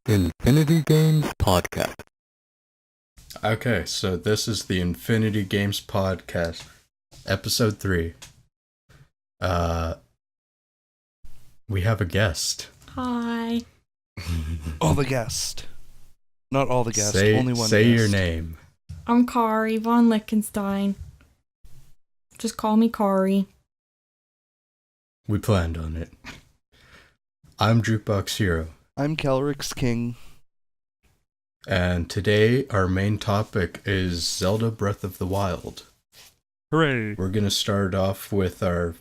Infinity Games Podcast. Okay, so this is the Infinity Games Podcast, episode 3. We have a guest. Hi. All the guest. Not all the guests, Say, only one say guest. your name. I'm Kari Von Lickenstein. Just call me Kari. We planned on it. I'm Jukeboxhero, I'm KelryxsKing. and today our main topic is Zelda Breath of the Wild. Hooray. We're gonna start off with our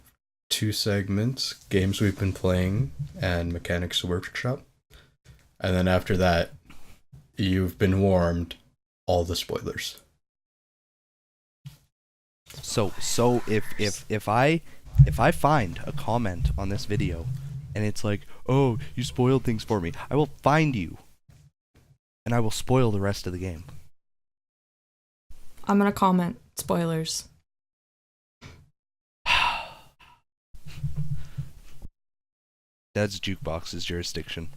2 segments, games we've been playing and mechanics workshop. And then after that, you've been warned, all the spoilers. So if I find a comment on this video and it's like, "Oh, you spoiled things for me," I will find you. And I will spoil the rest of the game. I'm gonna comment spoilers. That's Jukebox's jurisdiction.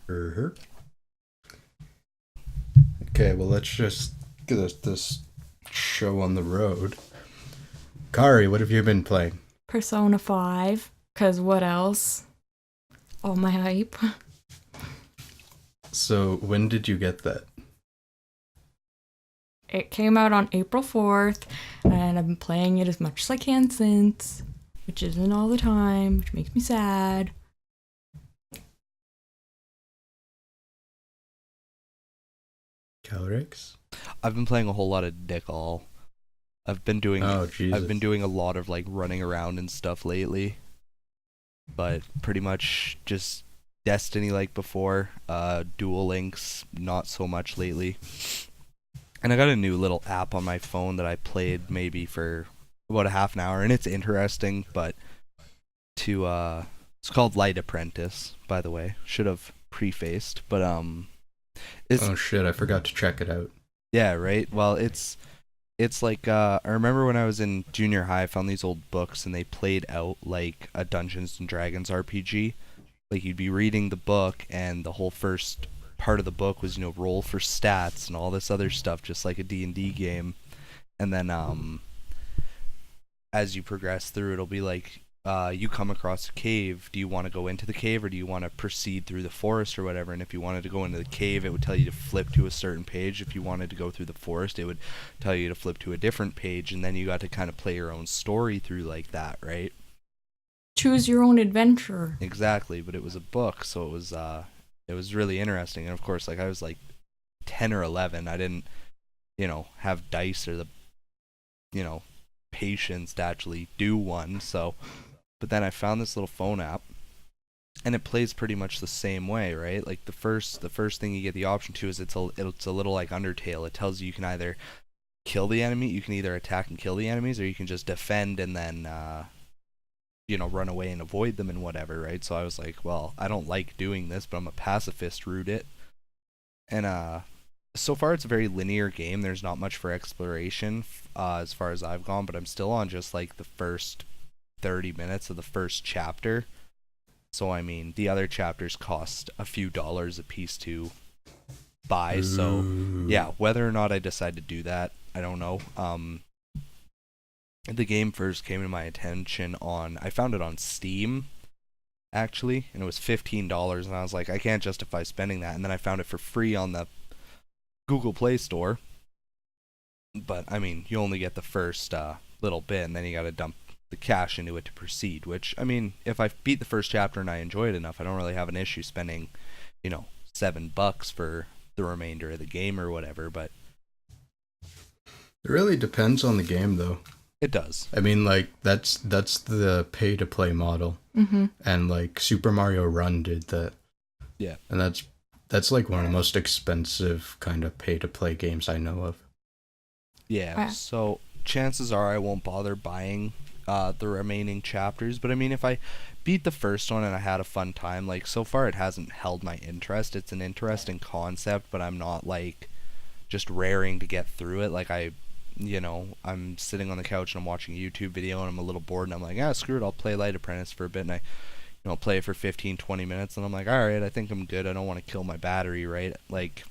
Okay, well, let's just get this show on the road. Kari, what have you been playing? Persona 5. Cause what else? All my hype. So, when did you get that? It came out on April 4th, and I've been playing it as much as I can since. Which isn't all the time, which makes me sad. Kelryx? I've been playing a whole lot of Dick All. I've been doing a lot of like running around and stuff lately. But pretty much just Destiny like before. Dual Links, not so much lately. And I got a new little app on my phone that I played maybe for about a half an hour, and it's interesting, but it's called Light Apprentice, by the way. Should have prefaced, but oh shit, I forgot to check it out. yeah, right? Well, it's like, I remember when I was in junior high, I found these old books, and they played out like a Dungeons and Dragons RPG. Like, you'd be reading the book, and the whole first part of the book was, roll for stats and all this other stuff, just like a D&D game. And then, as you progress through, it'll be like, you come across a cave. Do you want to go into the cave, or do you want to proceed through the forest or whatever? And if you wanted to go into the cave, it would tell you to flip to a certain page. If you wanted to go through the forest, it would tell you to flip to a different page, and then you got to kind of play your own story through like that, right? Choose your own adventure. Exactly, but it was a book, so it was really interesting. And of course, like, I was like 10 or 11. I didn't, have dice or the, patience to actually do one. So, but then I found this little phone app, and it plays pretty much the same way, right? Like, the first thing you get the option to is it's a little like Undertale. It tells you can either kill the enemy, you can either attack and kill the enemies, or you can just defend and then run away and avoid them and whatever, right? So I was like, well, I don't like doing this, but I'm a pacifist, root it. And so far it's a very linear game. There's not much for exploration as far as I've gone, but I'm still on just like the first 30 minutes of the first chapter. So I mean, the other chapters cost a few dollars a piece to buy. So yeah, whether or not I decide to do that, I don't know. The game first came to my attention I found it on Steam, actually, and it was $15, and I was like, I can't justify spending that. And then I found it for free on the Google Play Store. But I mean, you only get the first little bit, and then you got to dump the cash into it to proceed. Which, I mean, if I beat the first chapter and I enjoy it enough, I don't really have an issue spending, $7 for the remainder of the game or whatever. But It really depends on the game, though. it does. I mean, like, that's the pay-to-play model. Mm-hmm. And, like, Super Mario Run did that. Yeah. And that's like one of the most expensive kind of pay-to-play games I know of. Yeah, so chances are I won't bother buying the remaining chapters, but I mean, if I beat the first one and I had a fun time, like, so far it hasn't held my interest. It's an interesting concept, but I'm not like just raring to get through it. Like, I'm sitting on the couch and I'm watching a YouTube video and I'm a little bored and I'm like, screw it, I'll play Light Apprentice for a bit, and I play it for 15, 20 minutes, and I'm like, all right, I think I'm good. I don't want to kill my battery, right? Like,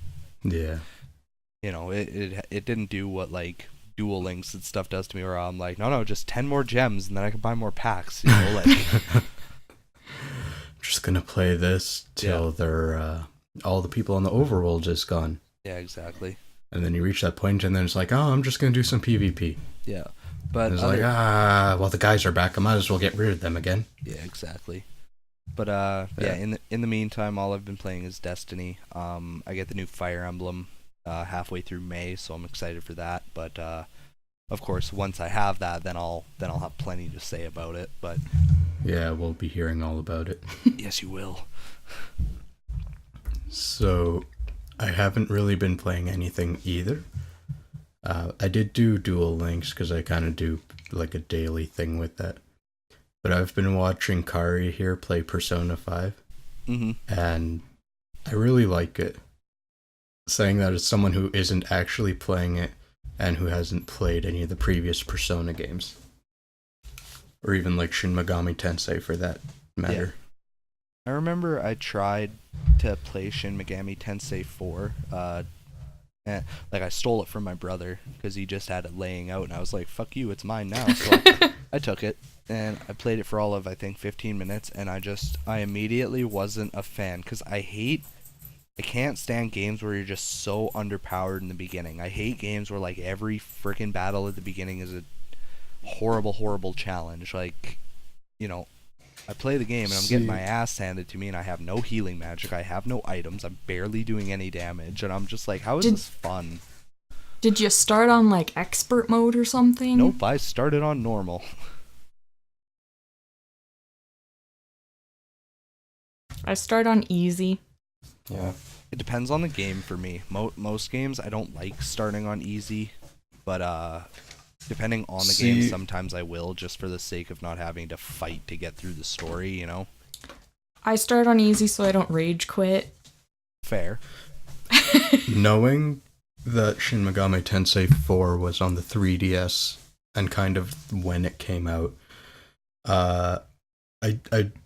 Yeah. it didn't do what like Duel Links and stuff does to me, where I'm like, no, just 10 more gems, and then I can buy more packs. Like. Just gonna play this till they're all the people in the overworld is gone. Yeah, exactly. And then you reach that point, and then it's like, oh, I'm just gonna do some PvP. Yeah, but it's like, well, the guys are back. I might as well get rid of them again. Yeah, exactly. But in the meantime, all I've been playing is Destiny. I get the new Fire Emblem halfway through May, so I'm excited for that. But of course, once I have that, then I'll have plenty to say about it. But yeah, we'll be hearing all about it. Yes, you will. So, I haven't really been playing anything either. I did do Duel Links because I kind of do like a daily thing with that. But I've been watching Kari here play Persona 5, and I really like it. Saying that as someone who isn't actually playing it and who hasn't played any of the previous Persona games. Or even like Shin Megami Tensei for that matter. Yeah. I remember I tried to play Shin Megami Tensei 4. Like I stole it from my brother because he just had it laying out, and I was like, fuck you, it's mine now. So I took it, and I played it for all of, I think, 15 minutes, and I immediately wasn't a fan because I can't stand games where you're just so underpowered in the beginning. I hate games where like every freaking battle at the beginning is a horrible challenge. Like, I play the game and I'm getting my ass handed to me, and I have no healing magic, I have no items, I'm barely doing any damage, and I'm just like, how is this fun? Did you start on like expert mode or something? Nope, I started on normal. I start on easy. Yeah. It depends on the game for me. Most games I don't like starting on easy, but depending on the game, sometimes I will, just for the sake of not having to fight to get through the story, I start on easy so I don't rage quit. Fair. Knowing that Shin Megami Tensei 4 was on the 3DS and kind of when it came out, I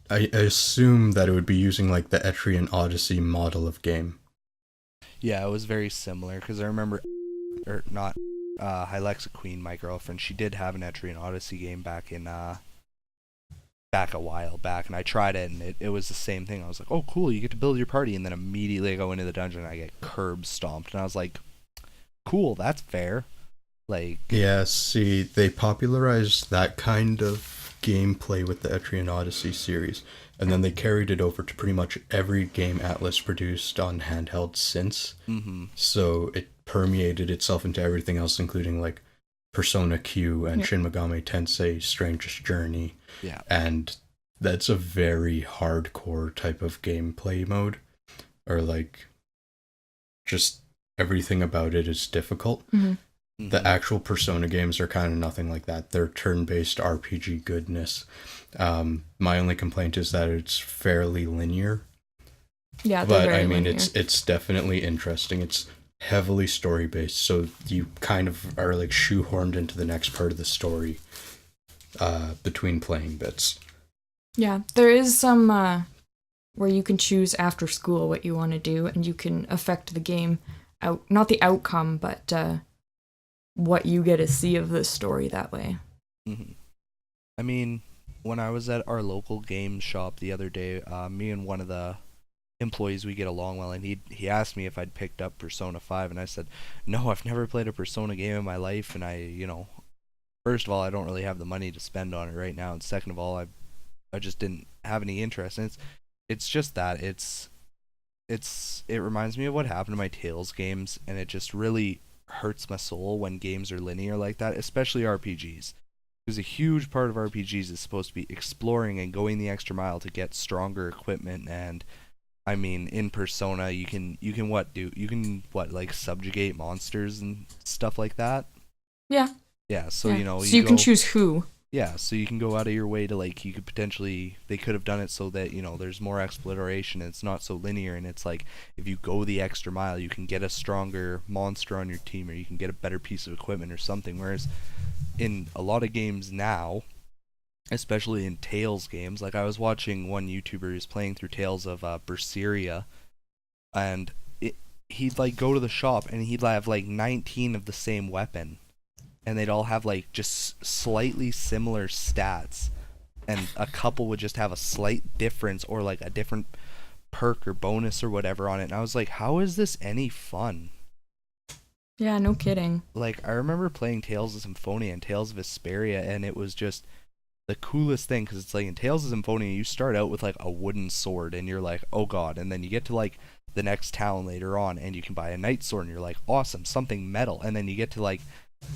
assume that it would be using like the Etrian Odyssey model of game. Yeah, it was very similar, because I remember, or not, Hylexa Queen, my girlfriend, she did have an Etrian Odyssey game back a while back, and I tried it, and it was the same thing. I was like, oh cool, you get to build your party, and then immediately I go into the dungeon and I get curb stomped, and I was like, cool, that's fair. Like, yeah, see, they popularized that kind of gameplay with the Etrian Odyssey series, and then they carried it over to pretty much every game Atlas produced on handheld since. So it permeated itself into everything else, including like Persona Q and Shin Megami Tensei Strangest Journey. Yeah. And that's a very hardcore type of gameplay mode, or like just everything about it is difficult. The actual Persona games are kind of nothing like that. They're turn-based RPG goodness. My only complaint is that it's fairly linear. Yeah, but I mean, linear. It's definitely interesting. It's heavily story-based, so you kind of are like shoehorned into the next part of the story between playing bits. Yeah, there is some where you can choose after school what you want to do, and you can affect the game not the outcome, but what you get to see of the story that way. I mean, when I was at our local game shop the other day, me and one of the employees, we get along well, and he asked me if I'd picked up Persona 5, and I said, no, I've never played a Persona game in my life, and first of all, I don't really have the money to spend on it right now, and second of all, I just didn't have any interest, and it's just that, it reminds me of what happened to my Tales games, and it just really hurts my soul when games are linear like that, especially RPGs. Because a huge part of RPGs is supposed to be exploring and going the extra mile to get stronger equipment, and I mean, in Persona, you can like subjugate monsters and stuff like that. Yeah. Yeah, so so you can choose who. Yeah, so you can go out of your way to, like, you could potentially, they could have done it so that, there's more exploration and it's not so linear, and it's like, if you go the extra mile, you can get a stronger monster on your team, or you can get a better piece of equipment or something, whereas in a lot of games now, especially in Tales games. Like I was watching one YouTuber who's playing through Tales of Berseria, and he'd like go to the shop and he'd have like 19 of the same weapon, and they'd all have like just slightly similar stats, and a couple would just have a slight difference or like a different perk or bonus or whatever on it. And I was like, how is this any fun? Yeah, no kidding. Like I remember playing Tales of Symphonia and Tales of Vesperia, and it was just the coolest thing, because it's like in Tales of Symphonia you start out with like a wooden sword and you're like, oh god, and then you get to like the next town later on and you can buy a knight sword and you're like, awesome, something metal. And then you get to like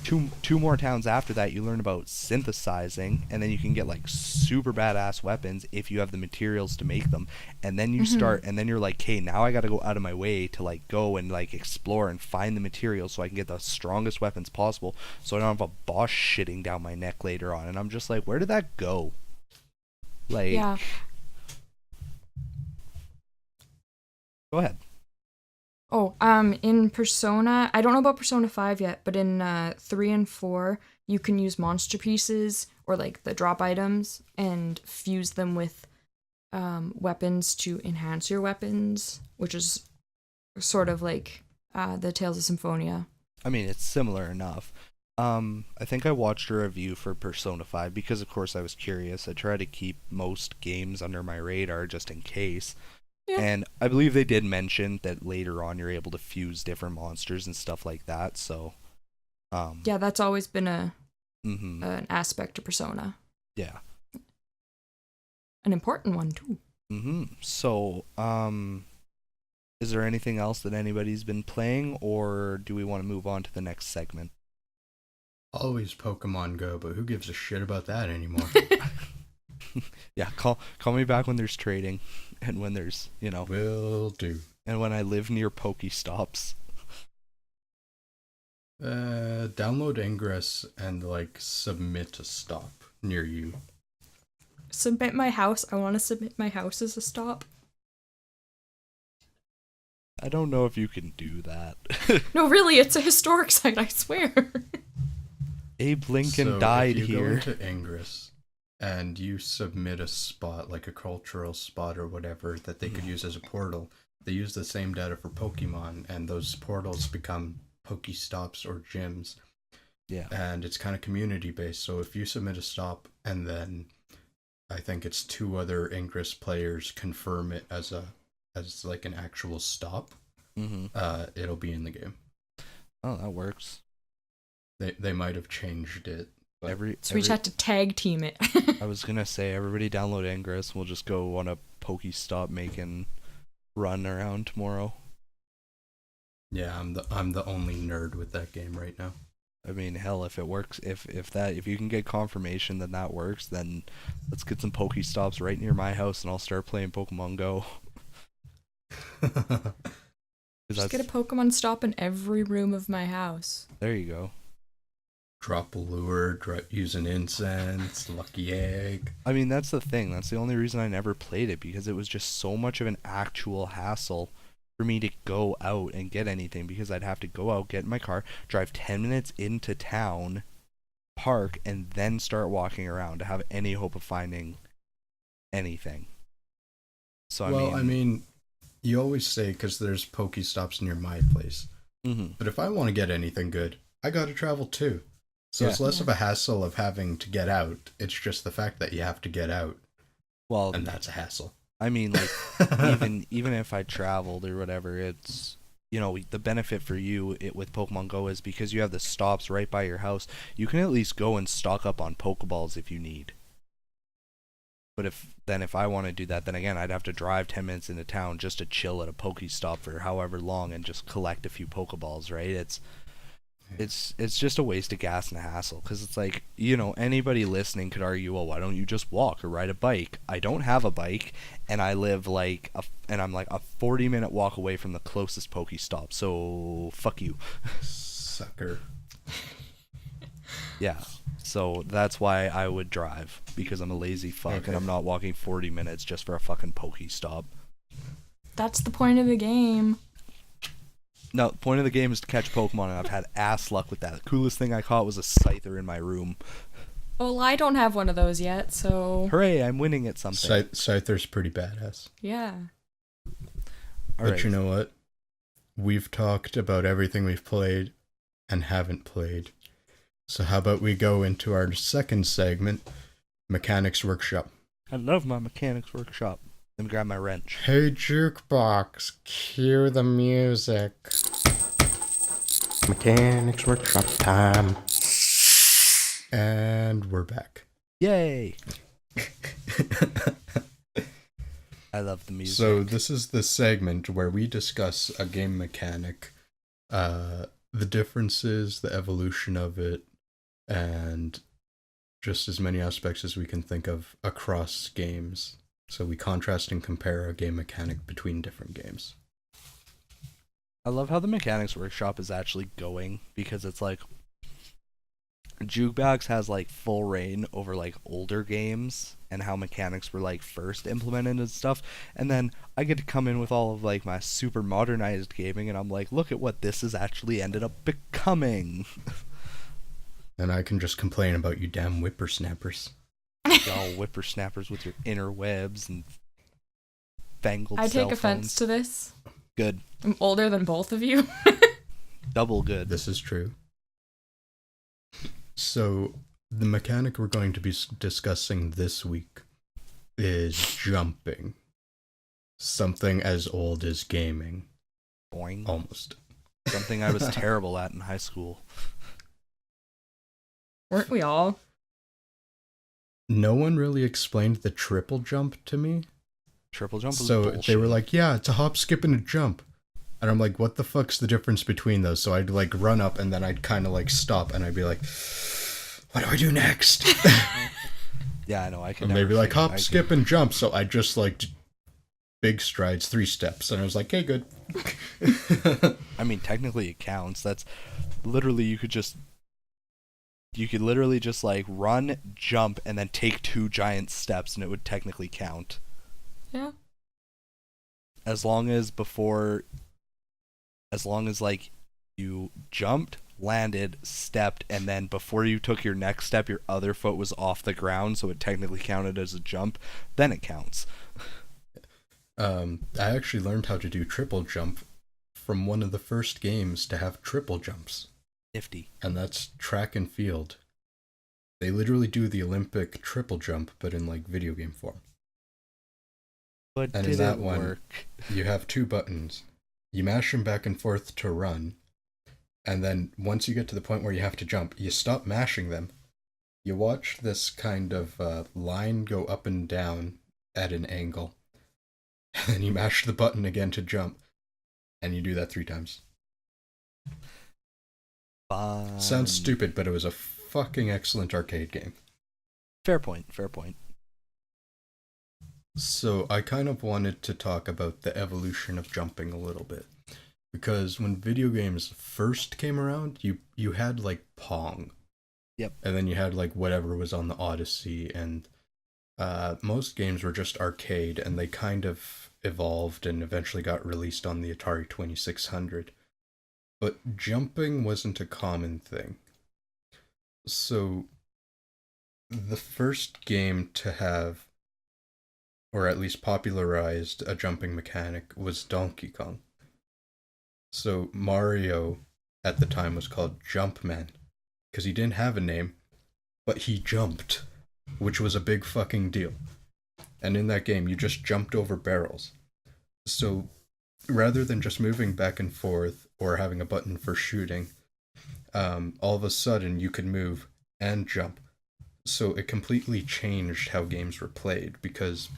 two more towns after that, you learn about synthesizing, and then you can get like super badass weapons if you have the materials to make them. And then you start, and then you're like, hey, now I gotta go out of my way to like go and like explore and find the materials so I can get the strongest weapons possible, so I don't have a boss shitting down my neck later on. And I'm just like, where did that go? Like, Yeah. Go ahead. Oh, in Persona, I don't know about Persona 5 yet, but in 3 and 4, you can use monster pieces or like the drop items and fuse them with weapons to enhance your weapons, which is sort of like the Tales of Symphonia. I mean, it's similar enough. I think I watched a review for Persona 5 because, of course, I was curious. I try to keep most games under my radar just in case. Yeah. And I believe they did mention that later on you're able to fuse different monsters and stuff like that. So, yeah, that's always been an aspect of Persona. Yeah. An important one, too. So, is there anything else that anybody's been playing, or do we want to move on to the next segment? Always Pokemon Go, but who gives a shit about that anymore? Yeah, call me back when there's trading, and when there's, Will do. And when I live near Pokestops. Download Ingress and like submit a stop near you. Submit my house. I want to submit my house as a stop. I don't know if you can do that. No, really, it's a historic site, I swear. Abe Lincoln So died if you here. go into Ingress and you submit a spot, like a cultural spot or whatever, that they could use as a portal, they use the same data for Pokemon, and those portals become Pokestops or gyms. Yeah. And it's kind of community based. So if you submit a stop and then I think it's 2 other Ingress players confirm it as like an actual stop, it'll be in the game. Oh, that works. They might have changed it. So we just had to tag team it. I was gonna say, everybody download Ingress and we'll just go on a Pokestop making run around tomorrow. Yeah, I'm the only nerd with that game right now. I mean, hell, if it works, if you can get confirmation that that works, then let's get some Pokestops right near my house and I'll start playing Pokemon Go. Just get a Pokemon stop in every room of my house. There you go. Drop a lure, use an incense, lucky egg. I mean, that's the thing. That's the only reason I never played it, because it was just so much of an actual hassle for me to go out and get anything, because I'd have to go out, get in my car, drive 10 minutes into town, park, and then start walking around to have any hope of finding anything. So, I mean, you always say, because there's Pokestops near my place. But if I want to get anything good, I gotta travel too. So it's less of a hassle of having to get out. It's just the fact that you have to get out. Well, and that's a hassle. I mean, like, even if I traveled or whatever, it's, the benefit for you with Pokemon Go is because you have the stops right by your house, you can at least go and stock up on Pokeballs if you need. But if I want to do that, then again, I'd have to drive 10 minutes into town just to chill at a Pokestop for however long and just collect a few Pokeballs, right? It's just a waste of gas and a hassle, because it's like, anybody listening could argue, well, why don't you just walk or ride a bike? I don't have a bike, and I live I'm like a 40-minute walk away from the closest Pokestop, so fuck you. Sucker. Yeah, so that's why I would drive, because I'm a lazy fuck, and I'm not walking 40 minutes just for a fucking Pokestop. That's the point of the game. No, the point of the game is to catch Pokemon, and I've had ass luck with that. The coolest thing I caught was a Scyther in my room. Well, I don't have one of those yet, so Hooray, I'm winning at something. Scyther's pretty badass. yeah. All But right. you know what? We've talked about everything we've played and haven't played. So how about we go into our second segment, Mechanics Workshop. I love my mechanics workshop. Let me grab my wrench. Hey Jukebox, cue the music. Mechanics Workshop time. And we're back. Yay! I love the music. So this is the segment where we discuss a game mechanic, the differences, the evolution of it, and just as many aspects as we can think of across games. So we contrast and compare a game mechanic between different games. I love how the mechanics workshop is actually going, because it's like Jukebox has like full reign over like older games and how mechanics were like first implemented and stuff, and then I get to come in with all of like my super modernized gaming, and I'm like, look at what this has actually ended up becoming. And I can just complain about you damn whippersnappers. Y'all whippersnappers with your interwebs and fangled I cell take offense phones. to this. Good. I'm older than both of you. Double good. This is true. So, the mechanic we're going to be discussing this week is jumping. Something as old as gaming. Boing. Almost. Something I was terrible at in high school. Weren't we all? No one really explained the triple jump to me. Triple jump was So bullshit. they were like, yeah, it's a hop, skip, and a jump. And I'm like, what the fuck's the difference between those? So I'd like run up and then I'd kind of like stop and I'd be like, what do I do next? Yeah, I know. I can. And they'd be like, figure- hop, skip, and jump. So I just like big strides, 3 steps. And I was like, hey, good. I mean, technically it counts. That's literally you could literally just like run, jump, and then take 2 giant steps, and it would technically count. Yeah. As long as like you jumped, landed, stepped, and then before you took your next step, your other foot was off the ground, so it technically counted as a jump, then it counts. I actually learned how to do triple jump from one of the first games to have triple jumps. Nifty. And that's track and field. They literally do the Olympic triple jump, but in like video game form. But And in did that it one, work? You have 2 buttons. You mash them back and forth to run. And then once you get to the point where you have to jump, you stop mashing them. You watch this kind of line go up and down at an angle. And then you mash the button again to jump. And you do that 3 times. Fun. Sounds stupid, but it was a fucking excellent arcade game. Fair point. Fair point. So I kind of wanted to talk about the evolution of jumping a little bit. Because when video games first came around, you had like Pong. Yep. And then you had like whatever was on the Odyssey, and most games were just arcade, and they kind of evolved and eventually got released on the Atari 2600. But jumping wasn't a common thing. So the first game to have, or at least popularized, a jumping mechanic was Donkey Kong. So Mario at the time was called Jumpman, because he didn't have a name, but he jumped, which was a big fucking deal. And in that game, you just jumped over barrels. So rather than just moving back and forth or having a button for shooting, all of a sudden you could move and jump. So it completely changed how games were played, because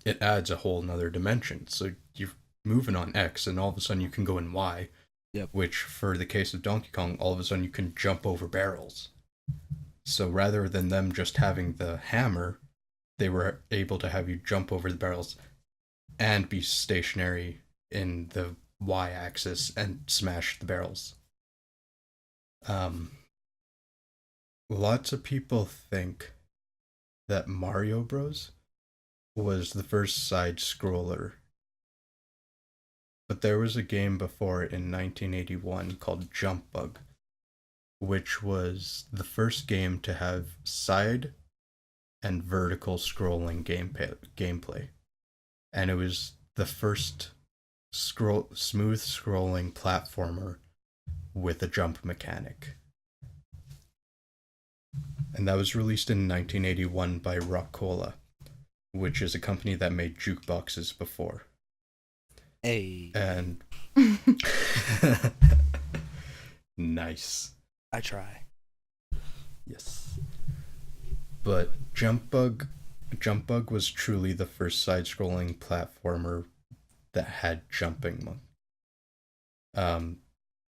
it adds a whole nother dimension. So you're moving on X, and all of a sudden you can go in Y. Yep. Which, for the case of Donkey Kong, all of a sudden you can jump over barrels. So rather than them just having the hammer, they were able to have you jump over the barrels and be stationary in the Y-axis and smash the barrels. Lots of people think that Mario Bros. Was the first side-scroller. But there was a game before it in 1981 called Jump Bug, which was the first game to have side and vertical scrolling gameplay. And it was the first smooth scrolling platformer with a jump mechanic. And that was released in 1981 by Rockola, which is a company that made jukeboxes before. Hey. And nice. I try. Yes. But Jump Bug was truly the first side-scrolling platformer that had jumping.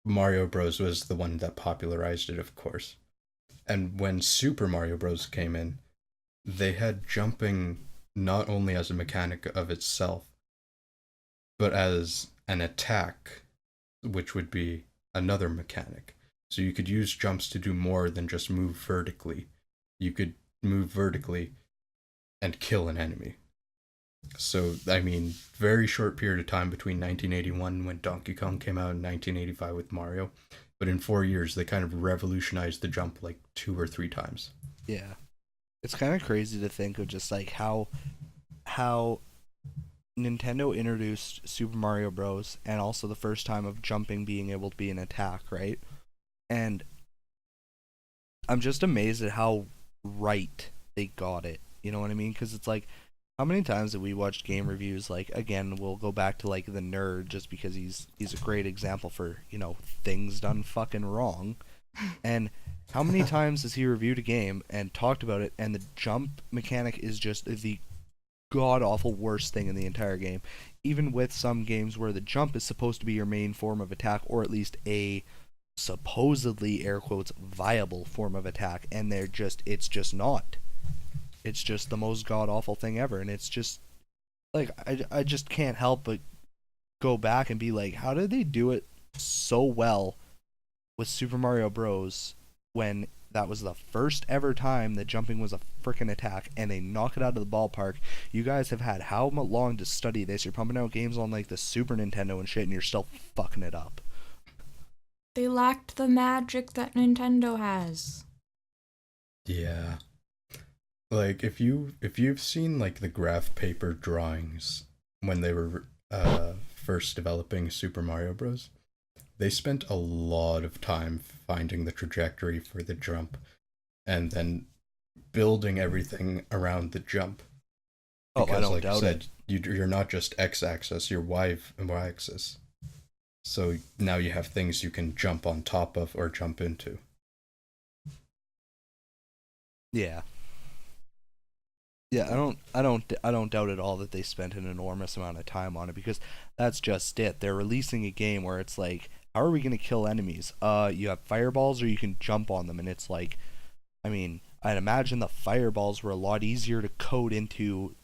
Mario Bros. Was the one that popularized it, of course. And when Super Mario Bros. Came in, they had jumping not only as a mechanic of itself, but as an attack, which would be another mechanic. So you could use jumps to do more than just move vertically. You could move vertically and kill an enemy. So, I mean, very short period of time between 1981 when Donkey Kong came out and 1985 with Mario. But in 4 years, they kind of revolutionized the jump like 2 or 3 times. Yeah. It's kind of crazy to think of just like how Nintendo introduced Super Mario Bros. And also the first time of jumping being able to be an attack, right? And I'm just amazed at how right they got it. You know what I mean? Because it's like, how many times have we watched game reviews? Like, again, we'll go back to like the nerd just because he's a great example for, you know, things done fucking wrong. And how many times has he reviewed a game and talked about it, and the jump mechanic is just the god awful worst thing in the entire game? Even with some games where the jump is supposed to be your main form of attack, or at least a supposedly air quotes viable form of attack, and it's just not. It's just the most god awful thing ever, and it's just like I just can't help but go back and be like, how did they do it so well with Super Mario Bros. When that was the first ever time that jumping was a freaking attack, and they knock it out of the ballpark? You guys have had how long to study this? You're pumping out games on like the Super Nintendo and shit, and you're still fucking it up. They lacked the magic that Nintendo has. Yeah. Like, if you've seen like the graph paper drawings when they were first developing Super Mario Bros., they spent a lot of time finding the trajectory for the jump and then building everything around the jump. Because, I don't like doubt I said, it. you're not just x-axis, you're y-axis. So now you have things you can jump on top of or jump into. Yeah. Yeah, I don't doubt at all that they spent an enormous amount of time on it, because that's just it. They're releasing a game where it's like, how are we going to kill enemies? You have fireballs, or you can jump on them, and it's like, I mean, I'd imagine the fireballs were a lot easier to code to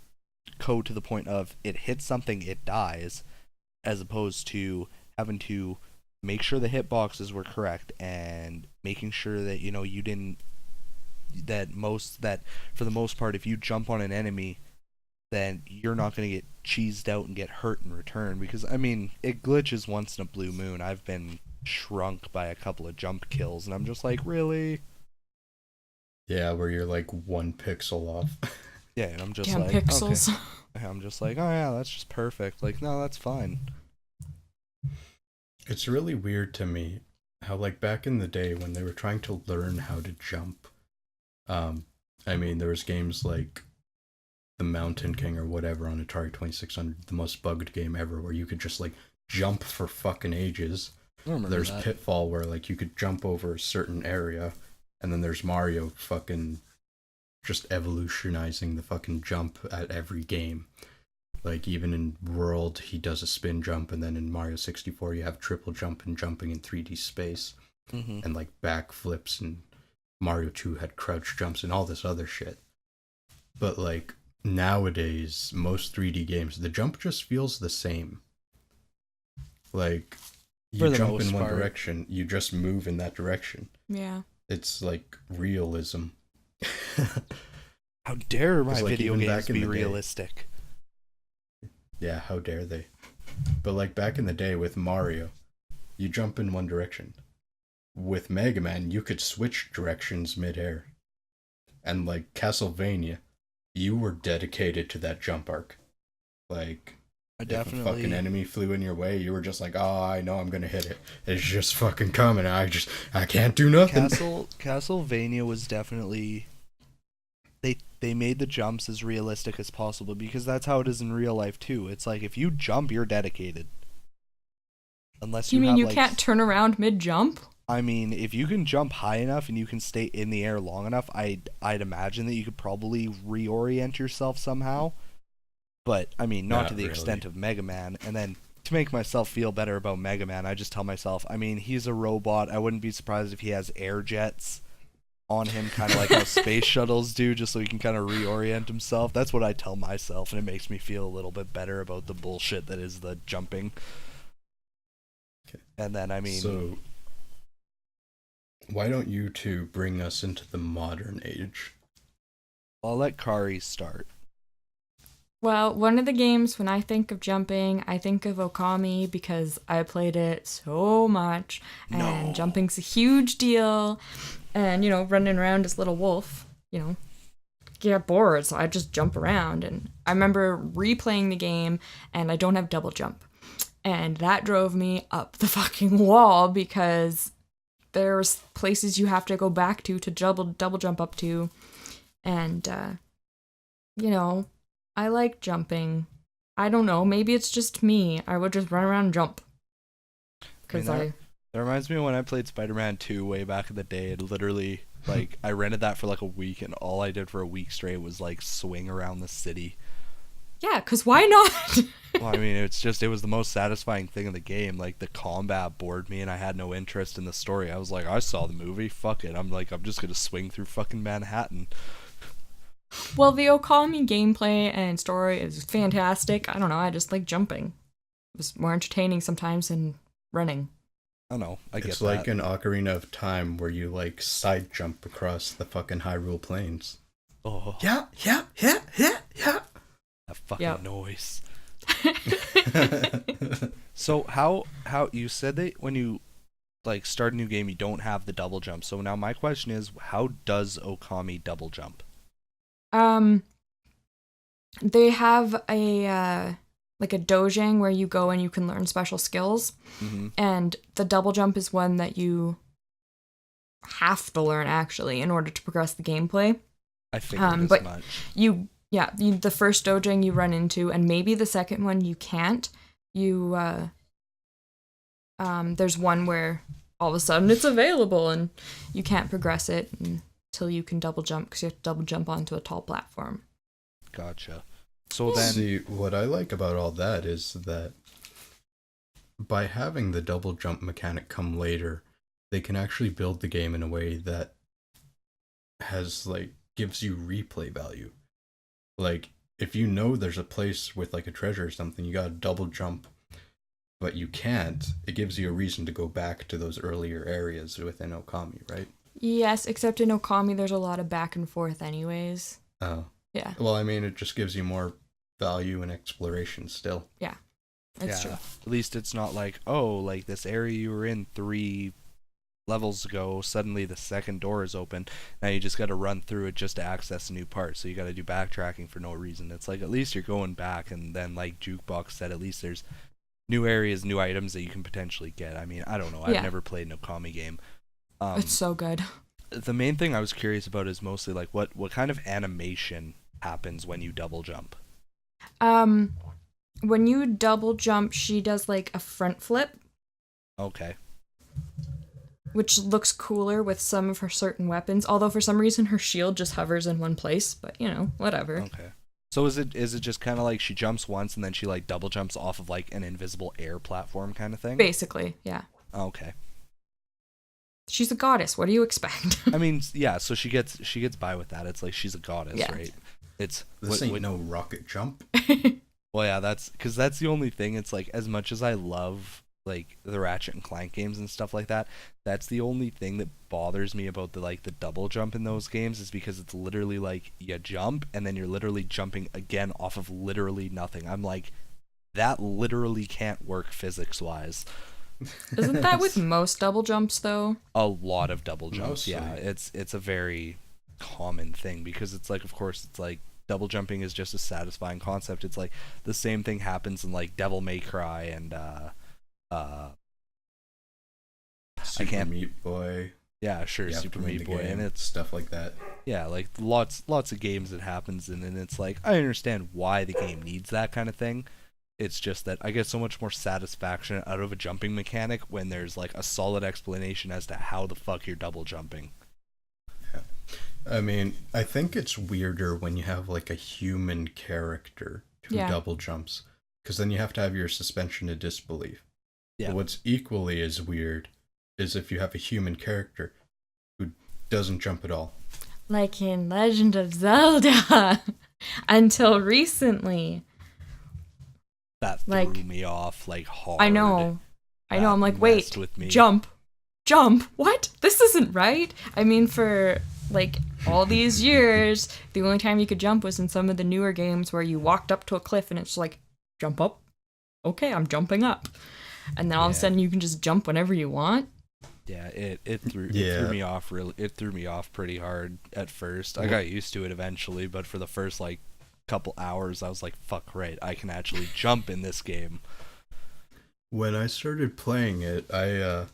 the point of it hits something, it dies, as opposed to having to make sure the hitboxes were correct and making sure that, you know, you didn't that for the most part, if you jump on an enemy, then you're not going to get cheesed out and get hurt in return. Because, I mean, it glitches once in a blue moon. I've been shrunk by a couple of jump kills, and I'm just like, really? Yeah, where you're like 1 pixel off. Yeah, and I'm just Damn like, pixels. okay. I'm just like, oh yeah, that's just perfect. Like, no, that's fine. It's really weird to me how, like, back in the day when they were trying to learn how to jump, I mean, there was games like the Mountain King or whatever on Atari 2600, the most bugged game ever, where you could just like jump for fucking ages. There's that. Pitfall, where like you could jump over a certain area, and then there's Mario fucking just evolutionizing the fucking jump at every game. Like, even in World, he does a spin jump, and then in Mario 64, you have triple jump and jumping in 3D space, and like backflips, and Mario 2 had crouch jumps and all this other shit. But like, nowadays, most 3D games, the jump just feels the same. Like, you jump in one direction, you just move in that direction. Yeah. It's like realism. How dare my like, video even games back in be the day- realistic? Yeah, how dare they? But like back in the day with Mario, you jump in one direction. with Mega Man, you could switch directions midair. And like Castlevania, you were dedicated to that jump arc. Like, if a fucking enemy flew in your way, you were just like, oh, I know I'm gonna hit it. It's just fucking coming. I can't do nothing. Castlevania was definitely... They made the jumps as realistic as possible, because that's how it is in real life too. It's like, if you jump, you're dedicated. Unless You mean have, you like, can't turn around mid-jump? I mean, if you can jump high enough and you can stay in the air long enough, I'd imagine that you could probably reorient yourself somehow. But, I mean, not to the extent of Mega Man. And then, to make myself feel better about Mega Man, I just tell myself, I mean, he's a robot. I wouldn't be surprised if he has air jets on him, kind of like how space shuttles do, just so he can kind of reorient himself. That's what I tell myself, and it makes me feel a little bit better about the bullshit that is the jumping. Okay. And then, I mean... So, why don't you two bring us into the modern age? I'll let Kari start. Well, one of the games, when I think of jumping, I think of Okami, because I played it so much, and jumping's a huge deal, and, you know, running around as little wolf, you know, get bored, so I just jump around, and I remember replaying the game, and I don't have double jump, and that drove me up the fucking wall, because there's places you have to go back to double jump up to, and, you know, I like jumping. I don't know, maybe it's just me. I would just run around and jump. That reminds me of when I played Spider-Man 2 way back in the day. It literally, like, I rented that for like a week, and all I did for a week straight was like swing around the city. Yeah, because why not? Well, I mean, it was the most satisfying thing in the game. Like, the combat bored me, and I had no interest in the story. I was like, I saw the movie, fuck it. I'm just gonna swing through fucking Manhattan. Well, the Okami gameplay and story is fantastic. I don't know, I just like jumping. It was more entertaining sometimes than running. I know, I get that. It's like an Ocarina of Time where you, like, side jump across the fucking Hyrule Plains. Oh. Yeah. That fucking noise. So how you said that when you like start a new game you don't have the double jump. So now my question is, how does Okami double jump? They have a like a dojang where you go and you can learn special skills. Mm-hmm. And the double jump is one that you have to learn, actually, in order to progress the gameplay. I figured but as much. The first dojang you run into, and maybe the second one you can't. There's one where all of a sudden it's available and you can't progress it until you can double jump, because you have to double jump onto a tall platform. Gotcha. So then, see, what I like about all that is that by having the double jump mechanic come later, they can actually build the game in a way that has, like, gives you replay value. Like, if you know there's a place with, like, a treasure or something, you gotta double jump, but you can't, it gives you a reason to go back to those earlier areas within Okami, right? Yes, except in Okami there's a lot of back and forth anyways. Oh. Yeah. Well, I mean, it just gives you more value and exploration still. Yeah. That's true. At least it's not like, oh, like this area you were in 3 levels ago, suddenly the second door is open. Now you just got to run through it just to access a new part. So you got to do backtracking for no reason. It's like, at least you're going back, and then, like Jukebox said, at least there's new areas, new items that you can potentially get. I mean, I don't know. I've never played an Okami game. It's so good. The main thing I was curious about is mostly like what kind of animation happens when you double jump. When you double jump, she does like a front flip. Okay. Which looks cooler with some of her certain weapons, although for some reason her shield just hovers in one place, but you know, whatever. Okay. So is it just kind of like she jumps once and then she like double jumps off of like an invisible air platform kind of thing? Basically, yeah. Okay. She's a goddess. What do you expect? I mean, yeah, so she gets by with that. It's like she's a goddess, right? It's this ain't no rocket jump. Well, yeah, that's the only thing. It's like, as much as I love like the Ratchet and Clank games and stuff like that, that's the only thing that bothers me about the double jump in those games, is because it's literally like you jump and then you're literally jumping again off of literally nothing. I'm like, that literally can't work physics wise. Isn't that with most double jumps though? A lot of double jumps. Mostly. Yeah, it's a very common thing because it's like, of course, it's like double jumping is just a satisfying concept. It's like the same thing happens in like Devil May Cry and Super Meat Boy. yeah, sure, Super Meat Boy, and it's stuff like that. yeah, like lots of games that happens in, and it's like I understand why the game needs that kind of thing. It's just that I get so much more satisfaction out of a jumping mechanic when there's like a solid explanation as to how the fuck you're double jumping. Yeah. I mean, I think it's weirder when you have like a human character who double jumps, because then you have to have your suspension of disbelief. Yeah. But what's equally as weird is if you have a human character who doesn't jump at all. Like in Legend of Zelda. Until recently. That threw me off like hard. I know. I'm like, wait, with me. jump. What? This isn't right. I mean, for like all these years, the only time you could jump was in some of the newer games where you walked up to a cliff and it's like, jump up. Okay, I'm jumping up. And then all of a sudden you can just jump whenever you want. Yeah, it threw me off really. It threw me off pretty hard at first. I got used to it eventually, but for the first like couple hours I was like, fuck right, I can actually jump in this game. When I started playing it, I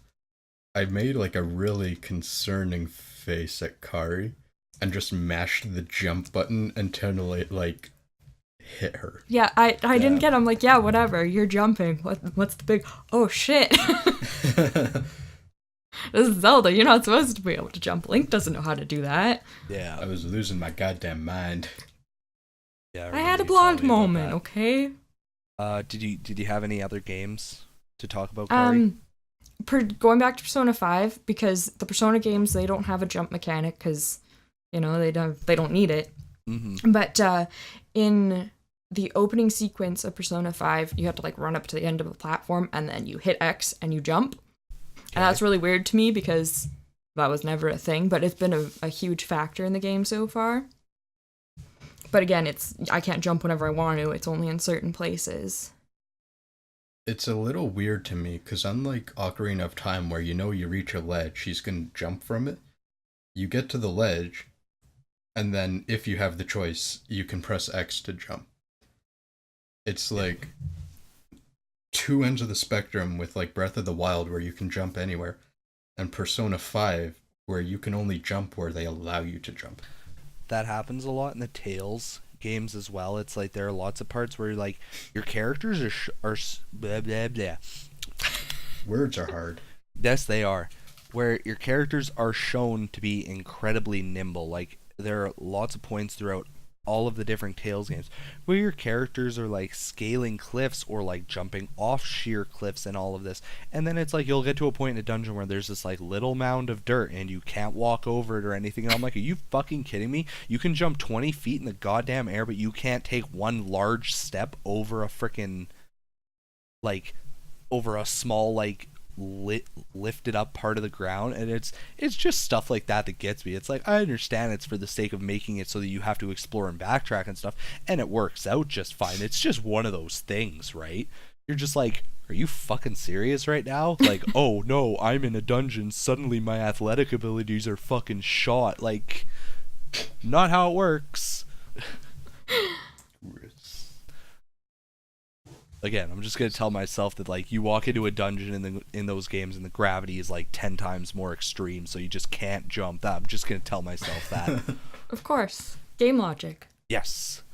made like a really concerning face at Kari and just mashed the jump button until it like hit her. Yeah, I didn't get. I'm like, yeah, whatever. You're jumping. What's the big? Oh shit! This is Zelda. You're not supposed to be able to jump. Link doesn't know how to do that. Yeah, I was losing my goddamn mind. Yeah, I had a blonde moment. Okay. Did you have any other games to talk about, Kari? Going back to Persona 5, because the Persona games, they don't have a jump mechanic because, you know, they don't need it. Mm-hmm. But in the opening sequence of Persona 5, you have to like run up to the end of a platform and then you hit X and you jump. And that's really weird to me because that was never a thing, but it's been a huge factor in the game so far. But again, I can't jump whenever I want to. It's only in certain places. It's a little weird to me, because unlike Ocarina of Time, where you know you reach a ledge, she's going to jump from it. You get to the ledge, and then if you have the choice, you can press X to jump. It's like two ends of the spectrum with like Breath of the Wild, where you can jump anywhere, and Persona 5, where you can only jump where they allow you to jump. That happens a lot in the Tales games as well. It's like there are lots of parts where like your characters are blah blah blah. Words are hard. Yes, they are. Where your characters are shown to be incredibly nimble. Like there are lots of points throughout all of the different Tales games where your characters are like scaling cliffs or like jumping off sheer cliffs and all of this, and then it's like you'll get to a point in a dungeon where there's this like little mound of dirt and you can't walk over it or anything, and I'm like, are you fucking kidding me? You can jump 20 feet in the goddamn air, but you can't take one large step over a frickin' like over a small like lifted up part of the ground. And it's just stuff like that that gets me. It's like, I understand it's for the sake of making it so that you have to explore and backtrack and stuff, and it works out just fine. It's just one of those things, right? You're just like, are you fucking serious right now? Like, oh no, I'm in a dungeon, suddenly my athletic abilities are fucking shot. Like, not how it works. Again, I'm just gonna tell myself that like you walk into a dungeon in those games and the gravity is like 10 times more extreme, so you just can't jump. That I'm just gonna tell myself that. Of course, game logic. Yes.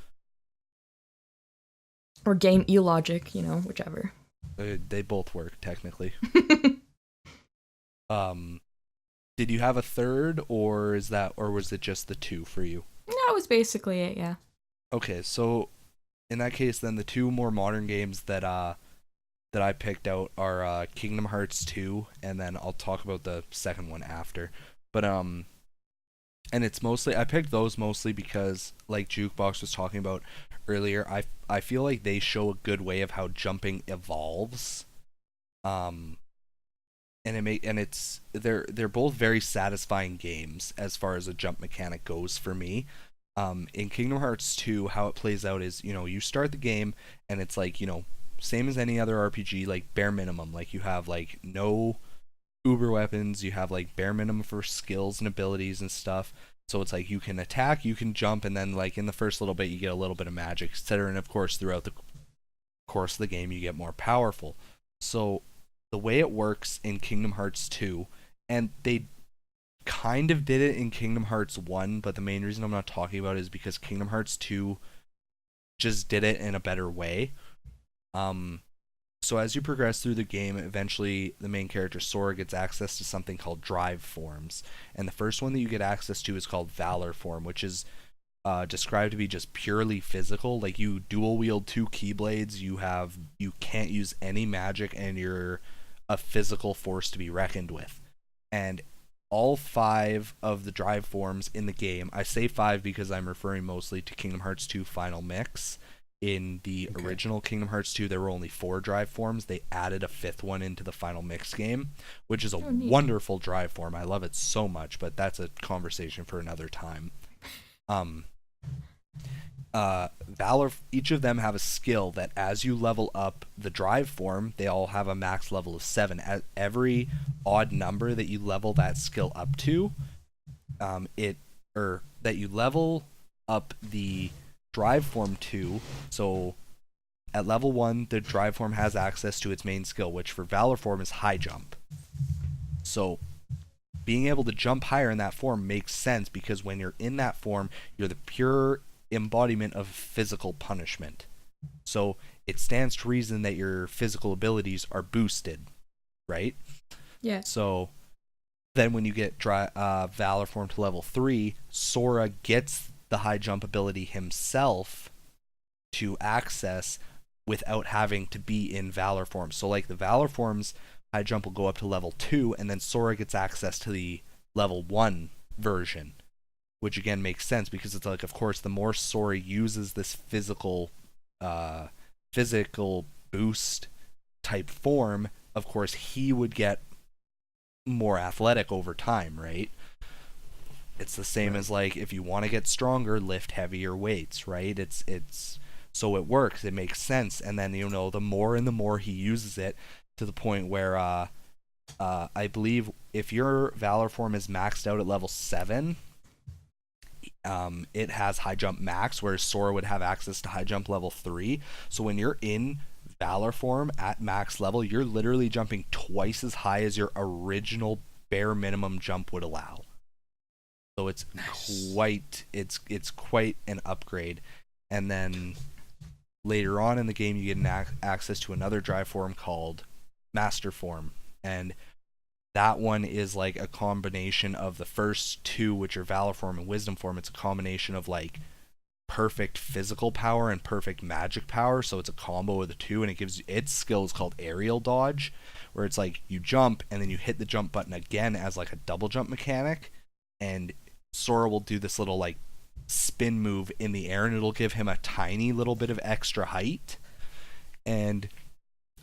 Or game e-logic, you know, whichever. They both work technically. Did you have a third, or was it just the two for you? That was basically it, yeah. Okay, so in that case, then the two more modern games that I picked out are Kingdom Hearts 2, and then I'll talk about the second one after. But and it's mostly, I picked those mostly because, like Jukebox was talking about earlier, I feel like they show a good way of how jumping evolves. And they're both very satisfying games as far as a jump mechanic goes for me. In Kingdom Hearts 2, how it plays out is, you know, you start the game and it's like, you know, same as any other RPG, like bare minimum. Like you have like no uber weapons, you have like bare minimum for skills and abilities and stuff. So it's like you can attack, you can jump, and then like in the first little bit you get a little bit of magic, etc. And of course throughout the course of the game you get more powerful. So the way it works in Kingdom Hearts 2, and they kind of did it in Kingdom Hearts 1, but the main reason I'm not talking about it is because Kingdom Hearts 2 just did it in a better way. So as you progress through the game, eventually the main character Sora gets access to something called drive forms. And the first one that you get access to is called Valor form, which is described to be just purely physical. Like you dual wield 2 keyblades, you can't use any magic, and you're a physical force to be reckoned with. And all 5 of the drive forms in the game, I say 5 because I'm referring mostly to Kingdom Hearts 2 Final Mix. In the original Kingdom Hearts 2, there were only 4 drive forms. They added a 5th one into the Final Mix game, which is a wonderful drive form. I love it so much, but that's a conversation for another time. Valor, each of them have a skill that as you level up the drive form, they all have a max level of 7. At every odd number that you level that skill up to, that you level up the drive form 2. So at level 1, the drive form has access to its main skill, which for Valor form is high jump. So being able to jump higher in that form makes sense, because when you're in that form, you're the pure embodiment of physical punishment. So it stands to reason that your physical abilities are boosted, right? Yeah. So then when you get Valor form to level 3, Sora gets the high jump ability himself to access without having to be in Valor form. So like the Valor forms high jump will go up to level 2, and then Sora gets access to the level 1 version, which again makes sense because it's like, of course, the more Sora uses this physical boost type form, of course he would get more athletic over time, right? It's the same as like if you want to get stronger, lift heavier weights, right? It's so it works, it makes sense. And then the more and the more he uses it, to the point where I believe if your Valor form is maxed out at level 7, it has high jump max, whereas Sora would have access to high jump level 3. So when you're in Valor form at max level, you're literally jumping twice as high as your original bare minimum jump would allow. So it's quite an upgrade. And then later on in the game, you get access to another drive form called Master form, and that one is like a combination of the first 2, which are Valor form and Wisdom form. It's a combination of like perfect physical power and perfect magic power, so it's a combo of the 2, and it gives its skill is called aerial dodge, where it's like you jump and then you hit the jump button again as like a double jump mechanic, and Sora will do this little like spin move in the air, and it'll give him a tiny little bit of extra height. And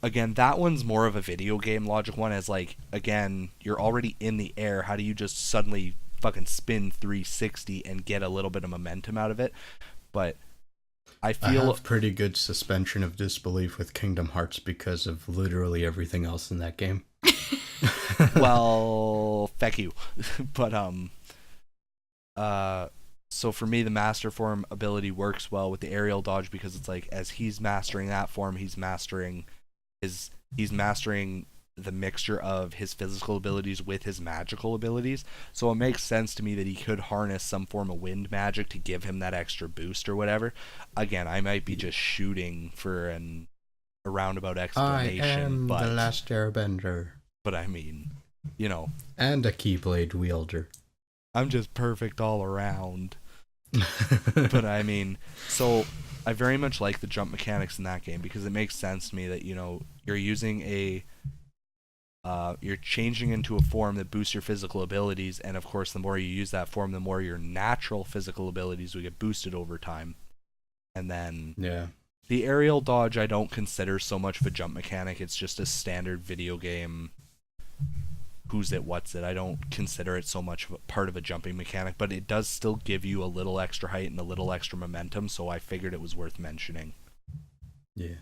again, that one's more of a video game logic one, as like, again, you're already in the air, how do you just suddenly fucking spin 360 and get a little bit of momentum out of it? But I have pretty good suspension of disbelief with Kingdom Hearts because of literally everything else in that game. Well, feck you. But so for me, the Master form ability works well with the aerial dodge, because it's like as he's mastering that form, he's mastering the mixture of his physical abilities with his magical abilities. So it makes sense to me that he could harness some form of wind magic to give him that extra boost or whatever. Again, I might be just shooting for a roundabout explanation. I am the last airbender. But I mean, and a keyblade wielder. I'm just perfect all around. But I mean, so I very much like the jump mechanics in that game, because it makes sense to me that you're using you're changing into a form that boosts your physical abilities, and of course the more you use that form, the more your natural physical abilities will get boosted over time. And then the aerial dodge I don't consider so much of a jump mechanic. It's just a standard video game who's it, what's it. I don't consider it so much of a part of a jumping mechanic, but it does still give you a little extra height and a little extra momentum, so I figured it was worth mentioning. Yeah.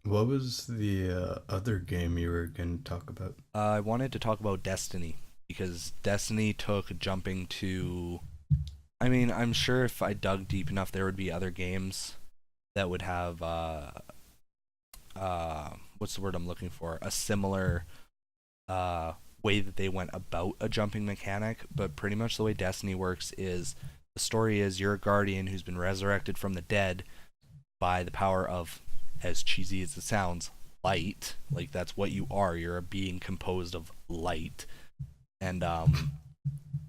What was the other game you were going to talk about? I wanted to talk about Destiny because Destiny took jumping to. I mean, I'm sure if I dug deep enough, there would be other games that would have what's the word I'm looking for? A similar way that they went about a jumping mechanic, but pretty much the way Destiny works is the story is you're a guardian who's been resurrected from the dead by the power of, as cheesy as it sounds, light. Like that's what you are. You're a being composed of light. And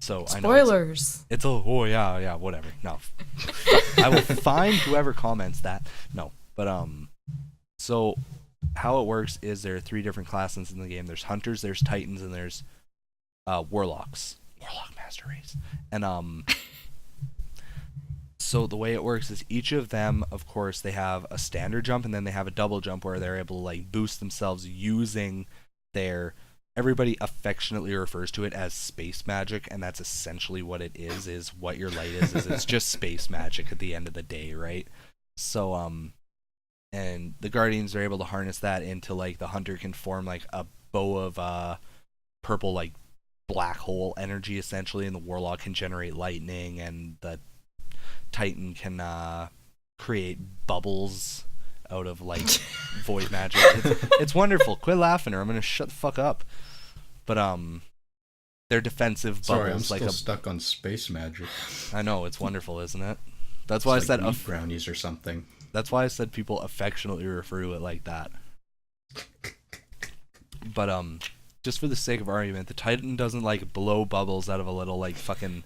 so Spoilers. I know it's oh yeah, whatever. No. I will find whoever comments that. No. But so how it works is there are 3 different classes in the game. There's hunters, there's titans, and there's warlocks. Warlock master race. And so the way it works is each of them, of course, they have a standard jump and then they have a double jump where they're able to like boost themselves using their, everybody affectionately refers to it as space magic, and that's essentially what it is what your light is it's just space magic at the end of the day, right? So and the guardians are able to harness that into like the hunter can form like a bow of purple like black hole energy essentially, and the warlock can generate lightning, and the titan can create bubbles out of like void magic. It's wonderful. Quit laughing or I'm gonna shut the fuck up. But they're defensive bubbles. Sorry, I'm like still stuck on space magic. I know, it's wonderful, isn't it? That's why it's I like said meat brownies or something. That's why I said people affectionately refer to it like that. But just for the sake of argument, the titan doesn't like blow bubbles out of a little like fucking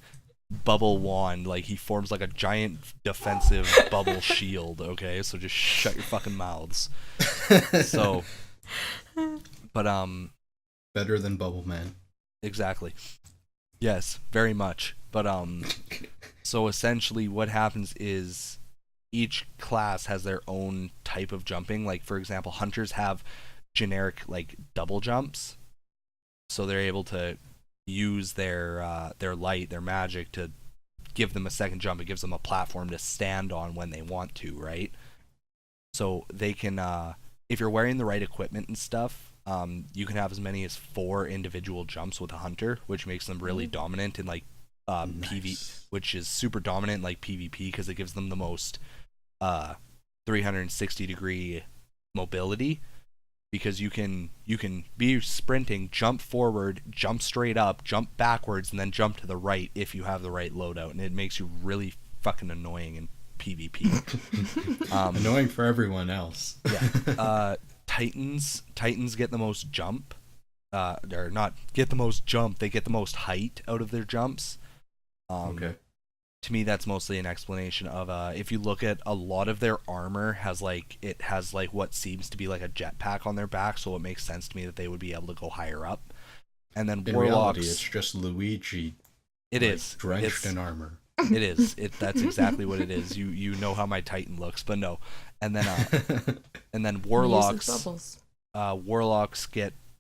bubble wand. Like he forms like a giant defensive bubble shield. Okay, so just shut your fucking mouths. So, but better than Bubble Man. exactly. Yes, very much. But so essentially what happens is each class has their own type of jumping. Like for example, hunters have generic like double jumps, so they're able to use their light, their magic to give them a second jump. It gives them a platform to stand on when they want to, right? So they can if you're wearing the right equipment and stuff, you can have as many as 4 individual jumps with a hunter, which makes them really dominant in like Nice. PV, which is super dominant in like PvP because it gives them the most 360 degree mobility, because you can be sprinting, jump forward, jump straight up, jump backwards, and then jump to the right if you have the right loadout, and it makes you really fucking annoying in PvP. Annoying for everyone else. Yeah. Titans get the most jump. Or not get the most jump, they get the most height out of their jumps. Okay. To me, that's mostly an explanation of if you look at a lot of their armor has like what seems to be like a jetpack on their back, so it makes sense to me that they would be able to go higher up. And then in warlocks, reality, it's just Luigi. It like, is drenched in armor. It is. That's exactly what it is. You know how my Titan looks, but no. And then warlocks. Bubbles. Warlocks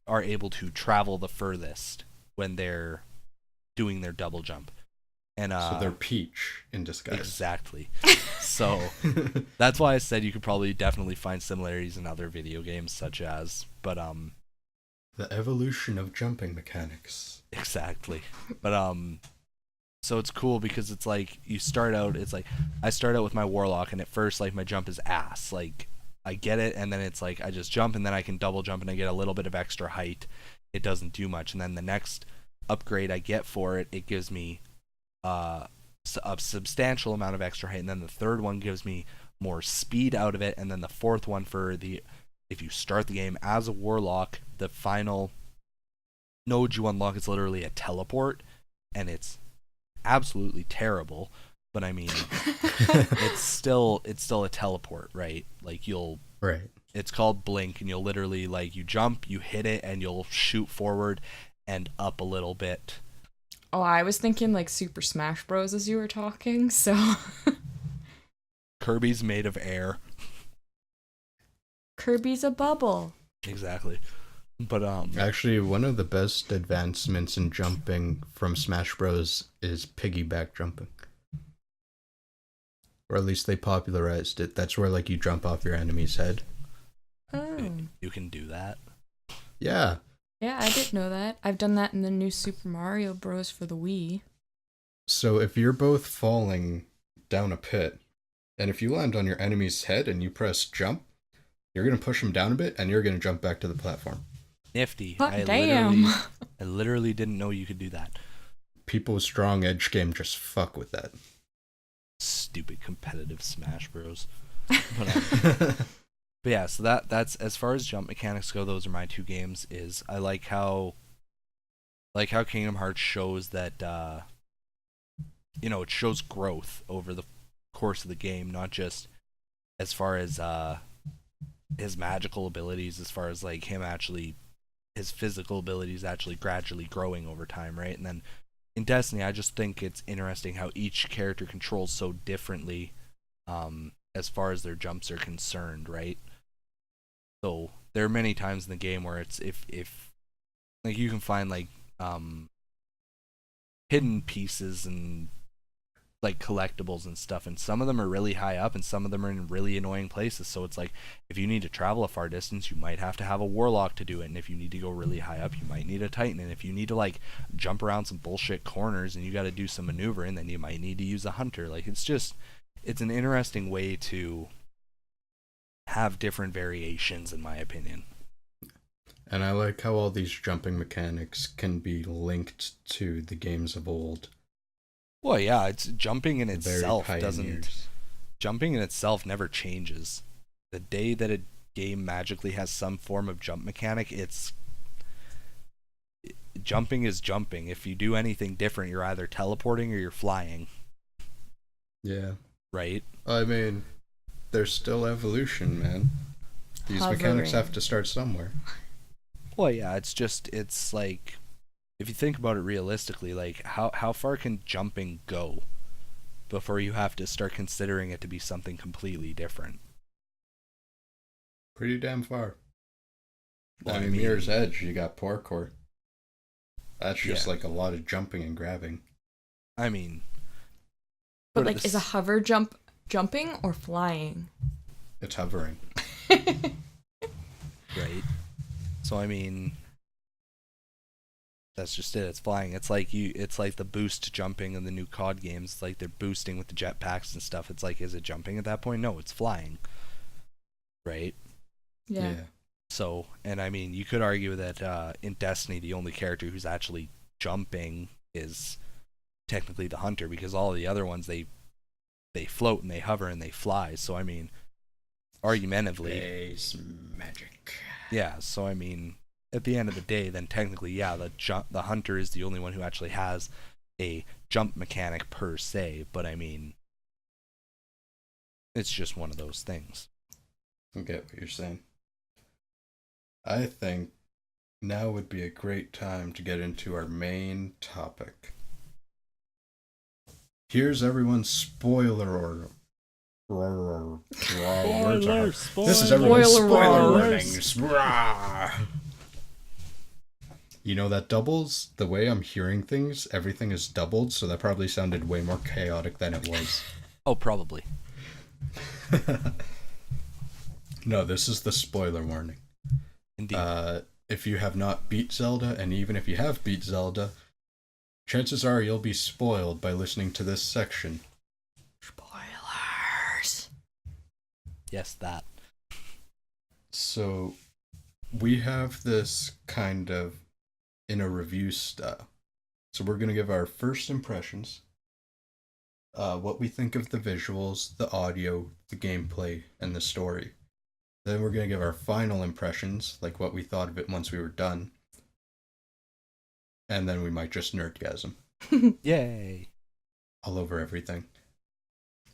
are able to travel the furthest when they're doing their double jump. And so they're Peach in disguise. Exactly. So that's why I said you could probably definitely find similarities in other video games, such as, but the evolution of jumping mechanics. Exactly. But so it's cool because it's like I start out with my warlock, and at first like my jump is ass. Like I get it, and then it's like I just jump, and then I can double jump, and I get a little bit of extra height. It doesn't do much, and then the next upgrade I get for it, it gives me a substantial amount of extra height, and then the third one gives me more speed out of it, and then the fourth one if you start the game as a warlock, the final node you unlock is literally a teleport, and it's absolutely terrible, but I mean it's still a teleport, right? Like right. It's called Blink, and you'll literally like you jump, you hit it, and you'll shoot forward and up a little bit. Oh, I was thinking like Super Smash Bros. As you were talking, so... Kirby's made of air. Kirby's a bubble. Exactly. But actually, one of the best advancements in jumping from Smash Bros. Is piggyback jumping. Or at least they popularized it. That's where like you jump off your enemy's head. you can do that? Yeah. Yeah, I didn't know that. I've done that in the new Super Mario Bros. For the Wii. So if you're both falling down a pit, and if you land on your enemy's head and you press jump, you're going to push him down a bit, and you're going to jump back to the platform. Nifty. Hot damn. I literally didn't know you could do that. People with strong edge game just fuck with that. Stupid competitive Smash Bros. But yeah, so that's as far as jump mechanics go. Those are my two games. Is I like how Kingdom Hearts shows that it shows growth over the course of the game, not just as far as his magical abilities, as far as like his physical abilities actually gradually growing over time, right? And then in Destiny, I just think it's interesting how each character controls so differently as far as their jumps are concerned, right? So there are many times in the game where it's if like you can find like hidden pieces and like collectibles and stuff, and some of them are really high up and some of them are in really annoying places. So it's like if you need to travel a far distance, you might have to have a warlock to do it, and if you need to go really high up, you might need a titan, and if you need to like jump around some bullshit corners and you got to do some maneuvering, then you might need to use a hunter. Like it's an interesting way to have different variations, in my opinion. And I like how all these jumping mechanics can be linked to the games of old. Well, yeah, it's jumping in itself pioneers. Jumping in itself never changes. The day that a game magically has some form of jump mechanic, jumping is jumping. If you do anything different, you're either teleporting or you're flying. Yeah. Right? I mean, there's still evolution, man. These mechanics have to start somewhere. Well, yeah, it's like, if you think about it realistically, like how far can jumping go before you have to start considering it to be something completely different? Pretty damn far. Well, I mean, Mirror's Edge, you got parkour. That's just like a lot of jumping and grabbing. I mean, but like, is a hover jumping or flying? It's hovering. Right. So I mean, that's just it. It's flying. It's like the boost jumping in the new COD games. It's like they're boosting with the jetpacks and stuff. It's like, is it jumping at that point? No, it's flying. Right? Yeah. So, and I mean, you could argue that in Destiny, the only character who's actually jumping is technically the hunter, because all the other ones, they float and they hover and they fly. So I mean, argumentatively, Space magic. Yeah. So I mean, at the end of the day, then technically, yeah, the hunter is the only one who actually has a jump mechanic per se. But I mean, it's just one of those things. I get what you're saying. I think now would be a great time to get into our main topic. Here's everyone's spoiler order. This is everyone's spoiler warnings. You know, that doubles the way I'm hearing things. Everything is doubled, so that probably sounded way more chaotic than it was. Oh, probably. No, this is the spoiler warning. Indeed. If you have not beat Zelda, and even if you have beat Zelda, chances are you'll be spoiled by listening to this section. Spoilers. Yes, that. So, we have this kind of in a review style. So we're going to give our first impressions, what we think of the visuals, the audio, the gameplay, and the story. Then we're going to give our final impressions, like what we thought of it once we were done. And then we might just nerdgasm. Yay. All over everything.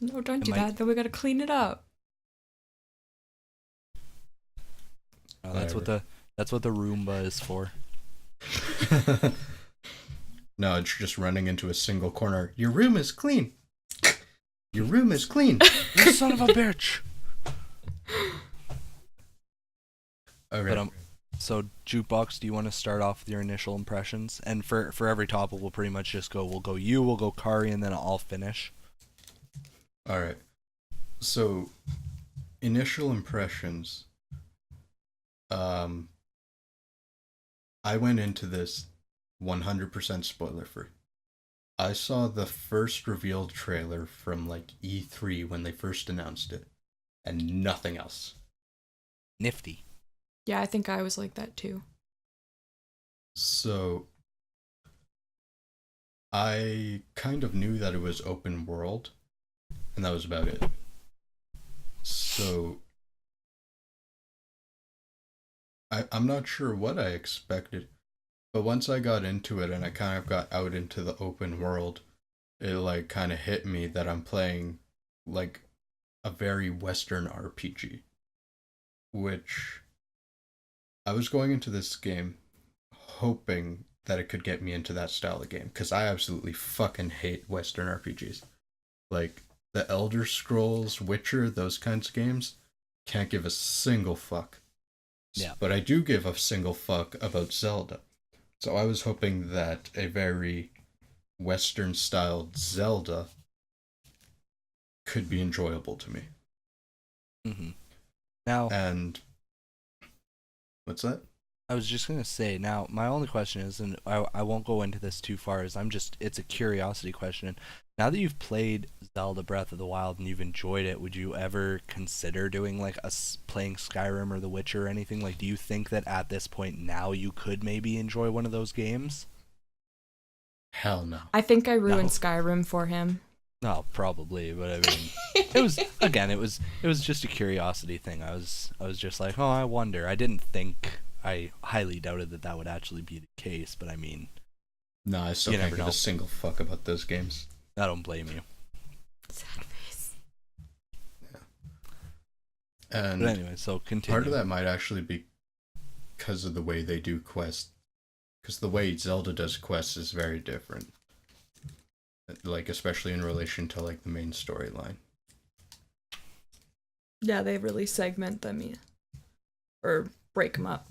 No, don't do that. Then we gotta clean it up. Oh, that's what the Roomba is for. No, it's just running into a single corner. Your room is clean. Your room is clean. You son of a bitch. Okay. But so Jukebox, do you want to start off with your initial impressions? And for every topic, we'll pretty much just we'll go Kari, and then I'll finish. All right. So, initial impressions. Um, I went into this 100% spoiler free. I saw the first revealed trailer from like E3 when they first announced it, and nothing else. Nifty. Yeah, I think I was like that too. So I kind of knew that it was open world, and that was about it. So I'm not sure what I expected, but once I got into it and I kind of got out into the open world, it like kind of hit me that I'm playing like a very Western RPG, which I was going into this game hoping that it could get me into that style of game, because I absolutely fucking hate Western RPGs. Like the Elder Scrolls, Witcher, those kinds of games, can't give a single fuck. Yeah. But I do give a single fuck about Zelda. So I was hoping that a very Western styled Zelda could be enjoyable to me. Mm-hmm. Now, And what's that? I was just gonna say. Now, my only question is, and I won't go into this too far, is it's a curiosity question. Now that you've played Zelda Breath of the Wild and you've enjoyed it, would you ever consider doing like playing Skyrim or The Witcher or anything? Like, do you think that at this point now you could maybe enjoy one of those games? Hell no. I think I ruined No. Skyrim for him. No, probably, but I mean, it was just a curiosity thing. I was just like, oh, I wonder. I highly doubted that would actually be the case, but I mean, No, I still You can't never give know. a single fuck about those games. I don't blame you. Sad face. And But anyway, so continue. part of that might actually be because of the way they do quests. Because the way Zelda does quests is very different. Like, especially in relation to, like, the main storyline. Yeah, they really segment them, or break them up.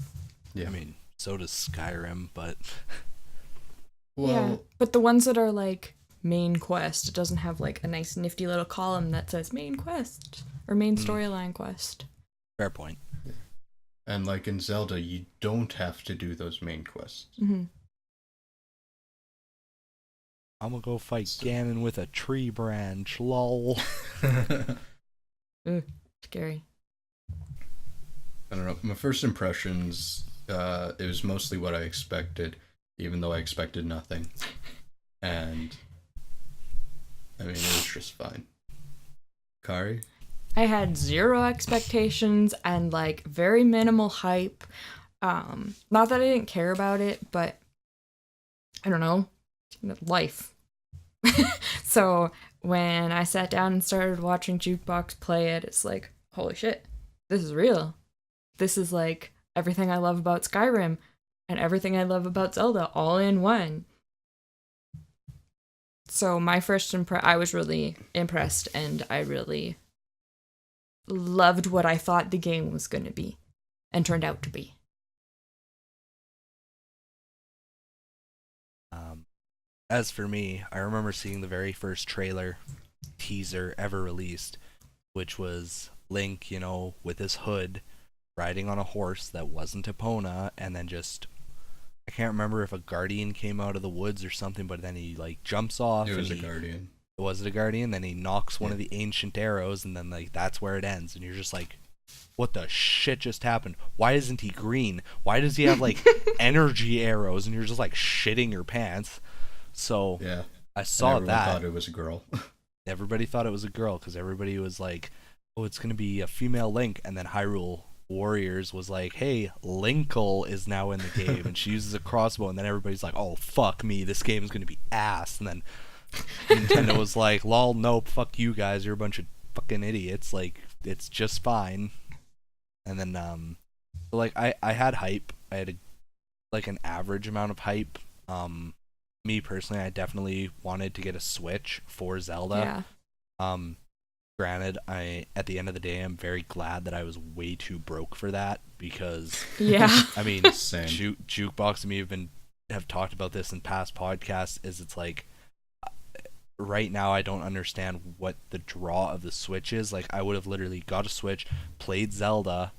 Yeah. I mean, so does Skyrim, but Well, Yeah, but the ones that are like main quest, it doesn't have like a nice nifty little column that says main quest or main storyline quest. fair point. and like in Zelda, you don't have to do those main quests. Mm-hmm. I'm gonna go fight Ganon with a tree branch. Lol. Scary. I don't know. My first impressions, it was mostly what I expected, even though I expected nothing. And I mean, it was just fine. Kari? I had zero expectations and like very minimal hype. Not that I didn't care about it, but I don't know, life. So when I sat down and started watching Jukebox play it, it's like, holy shit, this is real. This is like everything I love about Skyrim and everything I love about Zelda all in one. So my first I was really impressed, and I really loved what I thought the game was going to be and turned out to be. As for me, I remember seeing the very first trailer teaser ever released, which was Link, with his hood, riding on a horse that wasn't Epona, and then I can't remember if a guardian came out of the woods or something, but then he like jumps off. It was a guardian. Was it a guardian? Then he knocks one of the ancient arrows, and then like that's where it ends, and you're just like, what the shit just happened? Why isn't he green? Why does he have like energy arrows? And you're just like shitting your pants. So Yeah. I saw and that. thought it was a girl. Everybody thought it was a girl because everybody was like, oh, it's going to be a female Link. And then Hyrule Warriors was like, hey, Linkle is now in the game. And she uses a crossbow. And then everybody's like, oh, fuck me. This game's going to be ass. And then Nintendo was like, lol, nope, fuck you guys. You're a bunch of fucking idiots. Like, it's just fine. And then, like, I had hype. I had an average amount of hype. Me personally, I definitely wanted to get a Switch for Zelda. Yeah. Granted, at the end of the day, I'm very glad that I was way too broke for that because Yeah. I mean, Same. Jukebox and me have talked about this in past podcasts. It's like right now I don't understand what the draw of the Switch is. Like I would have literally got a Switch, played Zelda,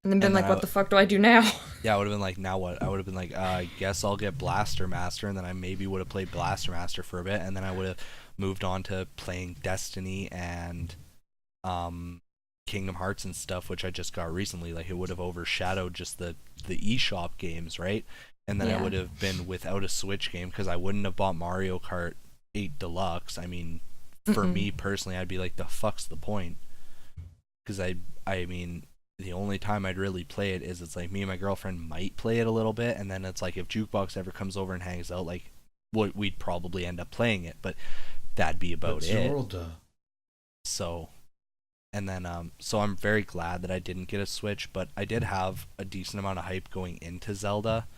And then been And like, then what the fuck do I do now? Yeah, I would have been like, now what? I would have been like, I guess I'll get Blaster Master, and then I maybe would have played Blaster Master for a bit, and then I would have moved on to playing Destiny and Kingdom Hearts and stuff, which I just got recently. Like, it would have overshadowed just the eShop games, right? And then I would have been without a Switch game because I wouldn't have bought Mario Kart 8 Deluxe. I mean, for me personally, I'd be like, the fuck's the point? Because I mean, the only time I'd really play it is it's like me and my girlfriend might play it a little bit, and then it's like if Jukebox ever comes over and hangs out, like we'd probably end up playing it, but that'd be about it. Zelda. So, and then so I'm very glad that I didn't get a Switch, but I did have a decent amount of hype going into Zelda.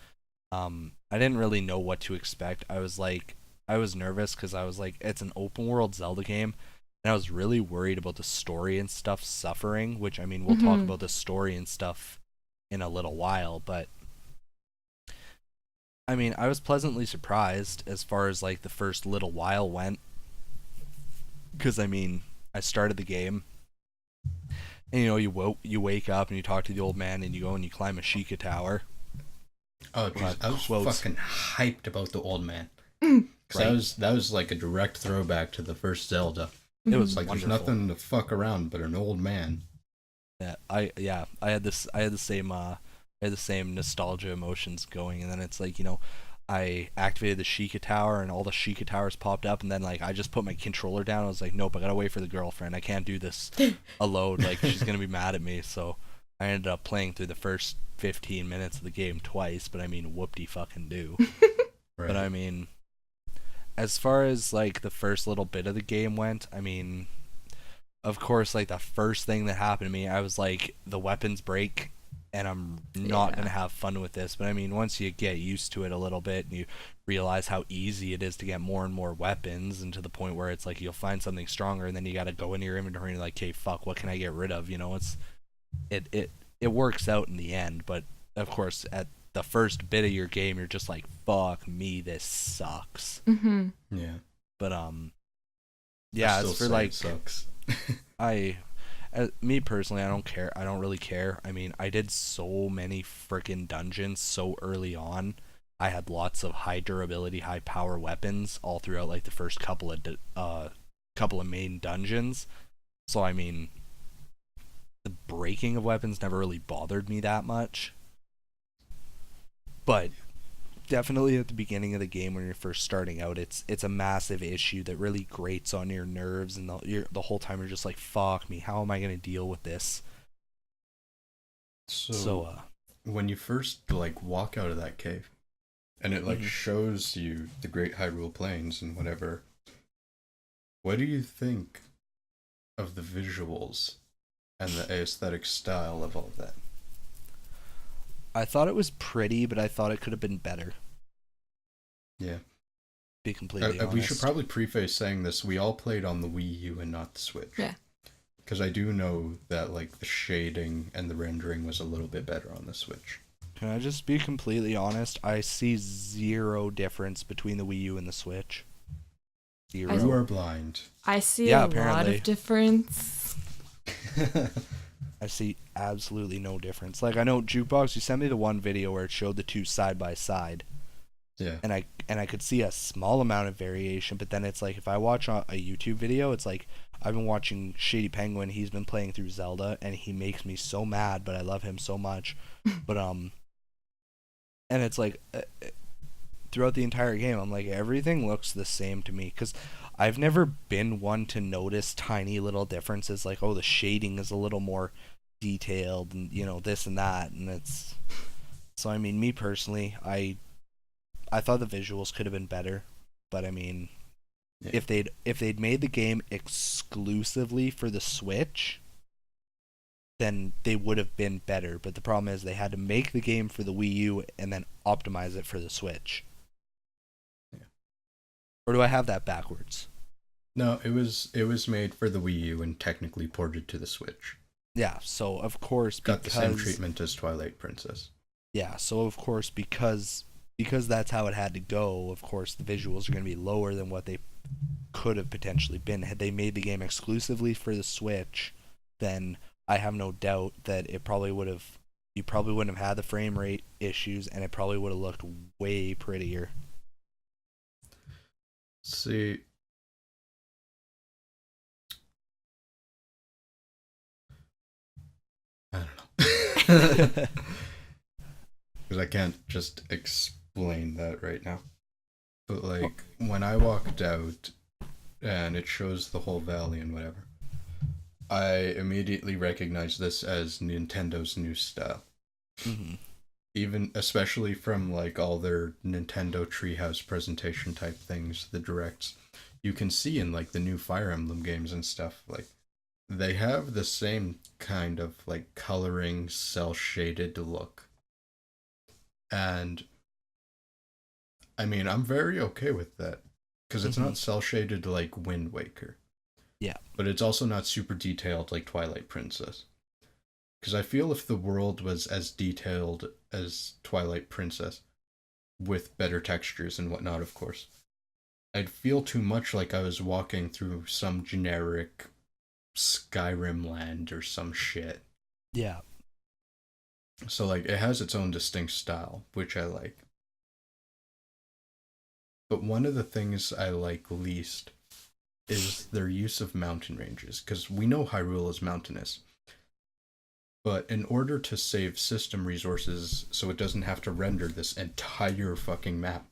I didn't really know what to expect. I was nervous because I was like, it's an open world Zelda game. And I was really worried about the story and stuff suffering, which, I mean, we'll talk about the story and stuff in a little while, but I mean, I was pleasantly surprised as far as like the first little while went, because I mean, I started the game, and you wake up and you talk to the old man and you go and you climb a Sheikah Tower. Oh, geez, I was fucking hyped about the old man. Right. That was like a direct throwback to the first Zelda. It was like wonderful. There's nothing to fuck around but an old man. Yeah, I had the same nostalgia emotions going, and then it's like, I activated the Sheikah Tower and all the Sheikah Towers popped up, and then like I just put my controller down. I was like, nope, I gotta wait for the girlfriend. I can't do this alone. Like, she's gonna be mad at me. So I ended up playing through the first 15 minutes of the game twice, but I mean, whoop-de-fucking-do. Right. But I mean, as far as like the first little bit of the game went, I mean, of course, like the first thing that happened to me, I was like, the weapons break and I'm not gonna have fun with this. But I mean, once you get used to it a little bit and you realize how easy it is to get more and more weapons, and to the point where it's like you'll find something stronger and then you gotta go into your inventory and you're like, hey, fuck, what can I get rid of? It works out in the end. But of course, at the first bit of your game, you're just like, fuck me, this sucks. Yeah. But yeah, as for like, it sucks. me personally, I don't care. I don't really care. I mean, I did so many freaking dungeons so early on. I had lots of high durability, high power weapons all throughout like the first couple of main dungeons. So I mean, the breaking of weapons never really bothered me that much. But definitely at the beginning of the game when you're first starting out, it's a massive issue that really grates on your nerves, and the whole time you're just like, fuck me, how am I going to deal with this? So when you first like walk out of that cave and it like shows you the Great Hyrule Plains and whatever, what do you think of the visuals and the aesthetic style of all of that? I thought it was pretty, but I thought it could have been better. Yeah. Be completely honest. We should probably preface saying this. We all played on the Wii U and not the Switch. Yeah. Because I do know that like the shading and the rendering was a little bit better on the Switch. Can I just be completely honest? I see zero difference between the Wii U and the Switch. Zero. You are blind. I see a lot apparently. of difference. I see absolutely no difference. Like, I know Jukebox, you sent me the one video where it showed the two side by side. Yeah. And I could see a small amount of variation, but then it's like, if I watch a YouTube video, it's like, I've been watching Shady Penguin, he's been playing through Zelda, and he makes me so mad, but I love him so much. But, and it's like, throughout the entire game, I'm like, everything looks the same to me, because I've never been one to notice tiny little differences, like, oh, the shading is a little more detailed, and, this and that, and it's... So, I mean, me personally, I thought the visuals could have been better, but, I mean, yeah. If they'd made the game exclusively for the Switch, then they would have been better, but the problem is they had to make the game for the Wii U and then optimize it for the Switch. Yeah. Or do I have that backwards? No, it was made for the Wii U and technically ported to the Switch. Yeah, so of course, got the same treatment as Twilight Princess. Yeah, so of course, because that's how it had to go, of course the visuals are going to be lower than what they could have potentially been. Had they made the game exclusively for the Switch, then I have no doubt that it probably would have you probably wouldn't have had the frame rate issues, and it probably would have looked way prettier. See, I don't know. Because I can't just explain that right now. But like when I walked out and it shows the whole valley and whatever, I immediately recognized this as Nintendo's new style. Mm-hmm. Even especially from like all their Nintendo Treehouse presentation type things, the directs, you can see in like the new Fire Emblem games and stuff, like they have the same kind of like coloring, cell shaded look. And I mean, I'm very okay with that because it's not cell shaded like Wind Waker. Yeah. But it's also not super detailed like Twilight Princess. Because I feel if the world was as detailed as Twilight Princess, with better textures and whatnot, of course, I'd feel too much like I was walking through some generic Skyrim land or some shit. Yeah. So, like, it has its own distinct style, which I like. But one of the things I like least is their use of mountain ranges, because we know Hyrule is mountainous. But in order to save system resources so it doesn't have to render this entire fucking map,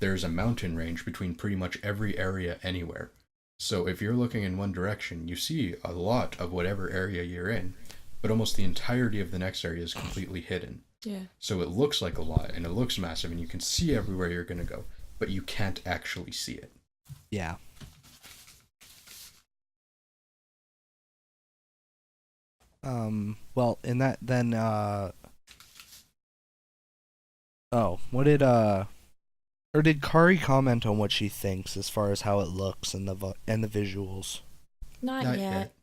there's a mountain range between pretty much every area anywhere. So if you're looking in one direction, you see a lot of whatever area you're in, but almost the entirety of the next area is completely hidden. Yeah. So it looks like a lot, and it looks massive, and you can see everywhere you're going to go, but you can't actually see it. Yeah. Well, in that, then, or did Kari comment on what she thinks as far as how it looks and the visuals? Not yet.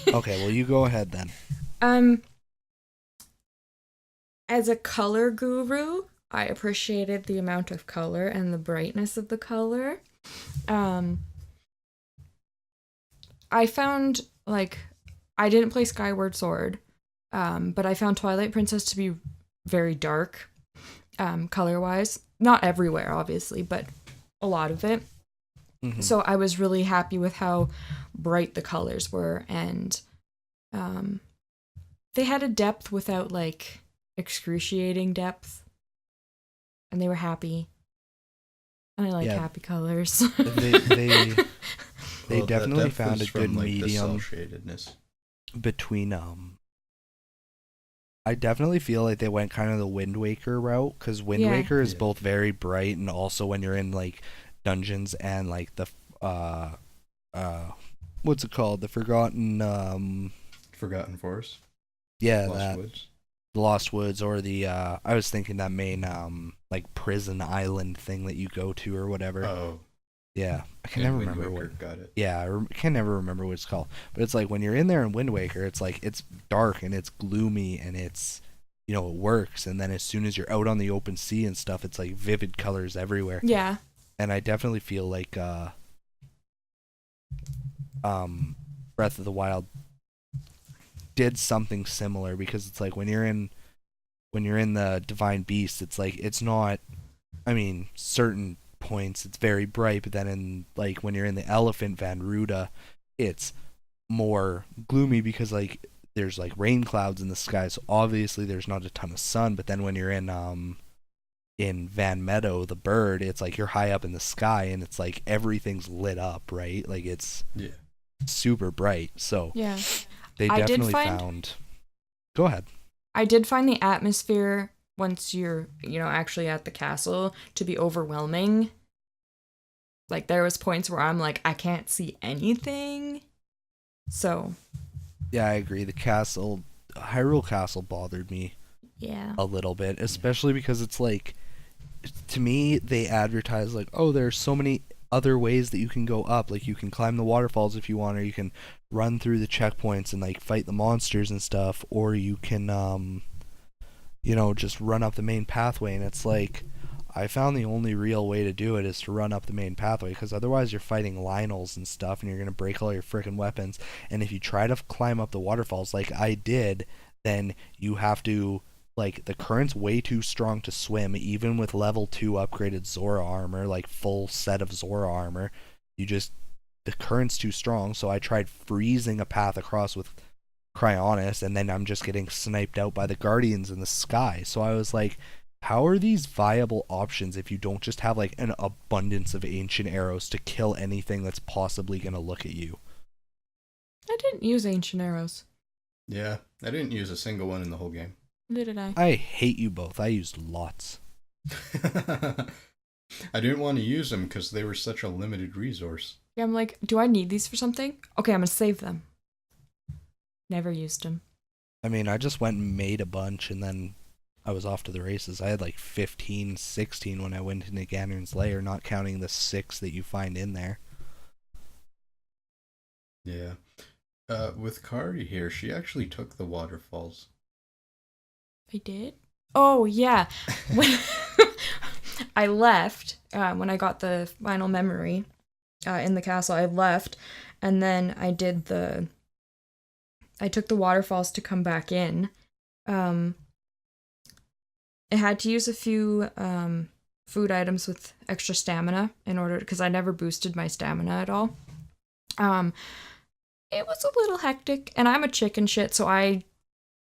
Okay, well, you go ahead then. As a color guru, I appreciated the amount of color and the brightness of the color. I found, like, I didn't play Skyward Sword, but I found Twilight Princess to be very dark, color-wise. Not everywhere, obviously, but a lot of it. Mm-hmm. So I was really happy with how bright the colors were, and they had a depth without, like, excruciating depth, and they were happy. And I like happy colors. They well, definitely found a good medium shadedness between I definitely feel like they went kind of the Wind Waker route, because Wind Waker is both very bright, and also when you're in like dungeons and like the what's it called, the Forgotten Forest, Lost Woods. The Lost Woods, or the I was thinking that main like prison island thing that you go to or whatever. Oh. Yeah, I can never remember what. Got it. Yeah, I can never remember what it's called. But it's like when you're in there in Wind Waker, it's like it's dark and it's gloomy and it's, you know, it works. And then as soon as you're out on the open sea and stuff, it's like vivid colors everywhere. Yeah. And I definitely feel like Breath of the Wild did something similar, because it's like when you're in the Divine Beast, it's like it's not. I mean, certain points it's very bright, but then in like when you're in the Elephant Van Ruda, it's more gloomy because like there's like rain clouds in the sky, so obviously there's not a ton of sun. But then when you're in Van Meadow, the bird, it's like you're high up in the sky and it's like everything's lit up, right? Like it's super bright. So yeah, they definitely found. Go ahead. I did find the atmosphere once you're, you know, actually at the castle to be overwhelming. Like, there was points where I'm like, I can't see anything. So. Yeah, I agree. The Hyrule Castle bothered me. Yeah. A little bit, especially because it's like, to me, they advertise like, oh, there's so many other ways that you can go up. Like, you can climb the waterfalls if you want, or you can run through the checkpoints and like fight the monsters and stuff, or you can you know, just run up the main pathway. And it's like, I found the only real way to do it is to run up the main pathway, because otherwise you're fighting Lionels and stuff and you're going to break all your freaking weapons. And if you try to climb up the waterfalls like I did, then you have to Like, the current's way too strong to swim, even with level 2 upgraded Zora armor, like full set of Zora armor. The current's too strong, so I tried freezing a path across with Cryonis, and then I'm just getting sniped out by the Guardians in the sky. So I was like, how are these viable options if you don't just have like an abundance of ancient arrows to kill anything that's possibly going to look at you? I didn't use ancient arrows. Yeah, I didn't use a single one in the whole game. Neither did I. I hate you both. I used lots. I didn't want to use them because they were such a limited resource. Yeah, I'm like, do I need these for something? Okay, I'm gonna save them. Never used them. I mean, I just went and made a bunch, and then I was off to the races. I had like 15, 16 when I went into Ganon's Lair, not counting the 6 that you find in there. Yeah. With Kari here, she actually took the waterfalls. I did? Oh, yeah. When I left, when I got the final memory in the castle, I left, and then I took the waterfalls to come back in. I had to use a few food items with extra stamina in order, because I never boosted my stamina at all. It was a little hectic, and I'm a chicken shit, so I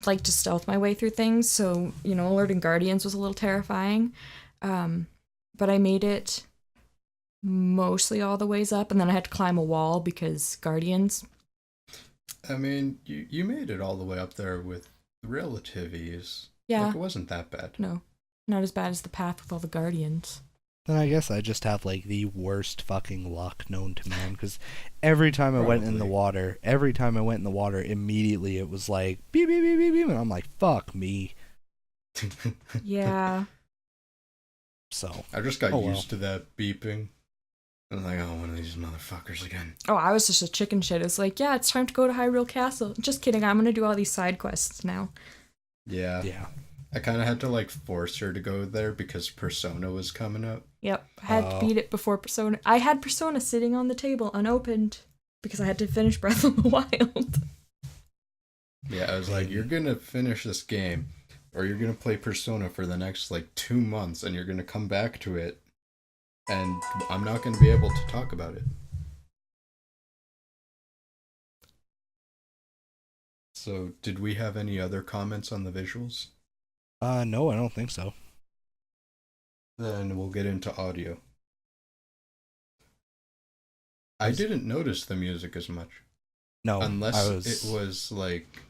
like to stealth my way through things, so, alerting Guardians was a little terrifying. But I made it mostly all the ways up, and then I had to climb a wall because Guardians. I mean, you made it all the way up there with relative ease. Yeah. Like, it wasn't that bad. No, not as bad as the path with all the Guardians. Then I guess I just have like the worst fucking luck known to man, because every time I went in the water, immediately it was like beep beep beep beep beep, and I'm like, fuck me. Yeah. So I just got used to that beeping. I'm like, oh, one of these motherfuckers again. Oh, I was just a chicken shit. It's like, yeah, it's time to go to Hyrule Castle. Just kidding, I'm gonna do all these side quests now. Yeah. I kind of had to like force her to go there because Persona was coming up. Yep, I had to beat it before Persona. I had Persona sitting on the table unopened because I had to finish Breath of the Wild. Yeah, I was like, you're gonna finish this game, or you're gonna play Persona for the next like 2 months, and you're gonna come back to it, and I'm not gonna be able to talk about it. So, did we have any other comments on the visuals? No, I don't think so. Then we'll get into audio. I didn't notice the music as much. No, unless it was like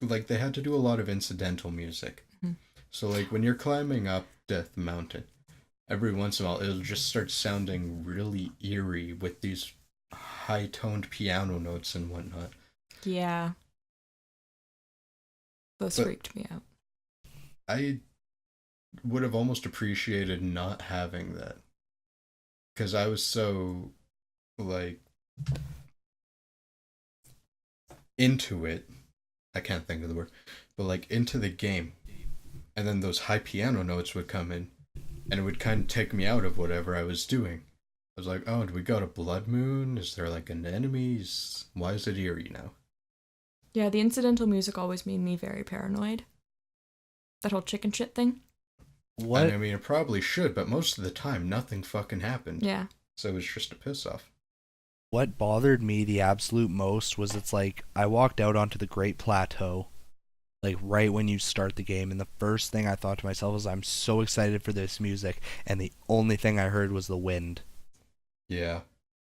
they had to do a lot of incidental music. Mm-hmm. So like when you're climbing up Death Mountain, every once in a while it'll just start sounding really eerie with these high-toned piano notes and whatnot. Yeah. Those freaked me out. I would have almost appreciated not having that. Because I was so, like, into it. I can't think of the word. But, like, into the game. And then those high piano notes would come in. And it would kind of take me out of whatever I was doing. I was like, oh, do we got a blood moon? Is there, like, an enemy? Why is it eerie now? Yeah, the incidental music always made me very paranoid. That whole chicken shit thing. What? And I mean, it probably should, but most of the time, nothing fucking happened. Yeah. So it was just a piss off. What bothered me the absolute most was it's like, I walked out onto the Great Plateau, like right when you start the game, and the first thing I thought to myself was, I'm so excited for this music, and the only thing I heard was the wind. Yeah.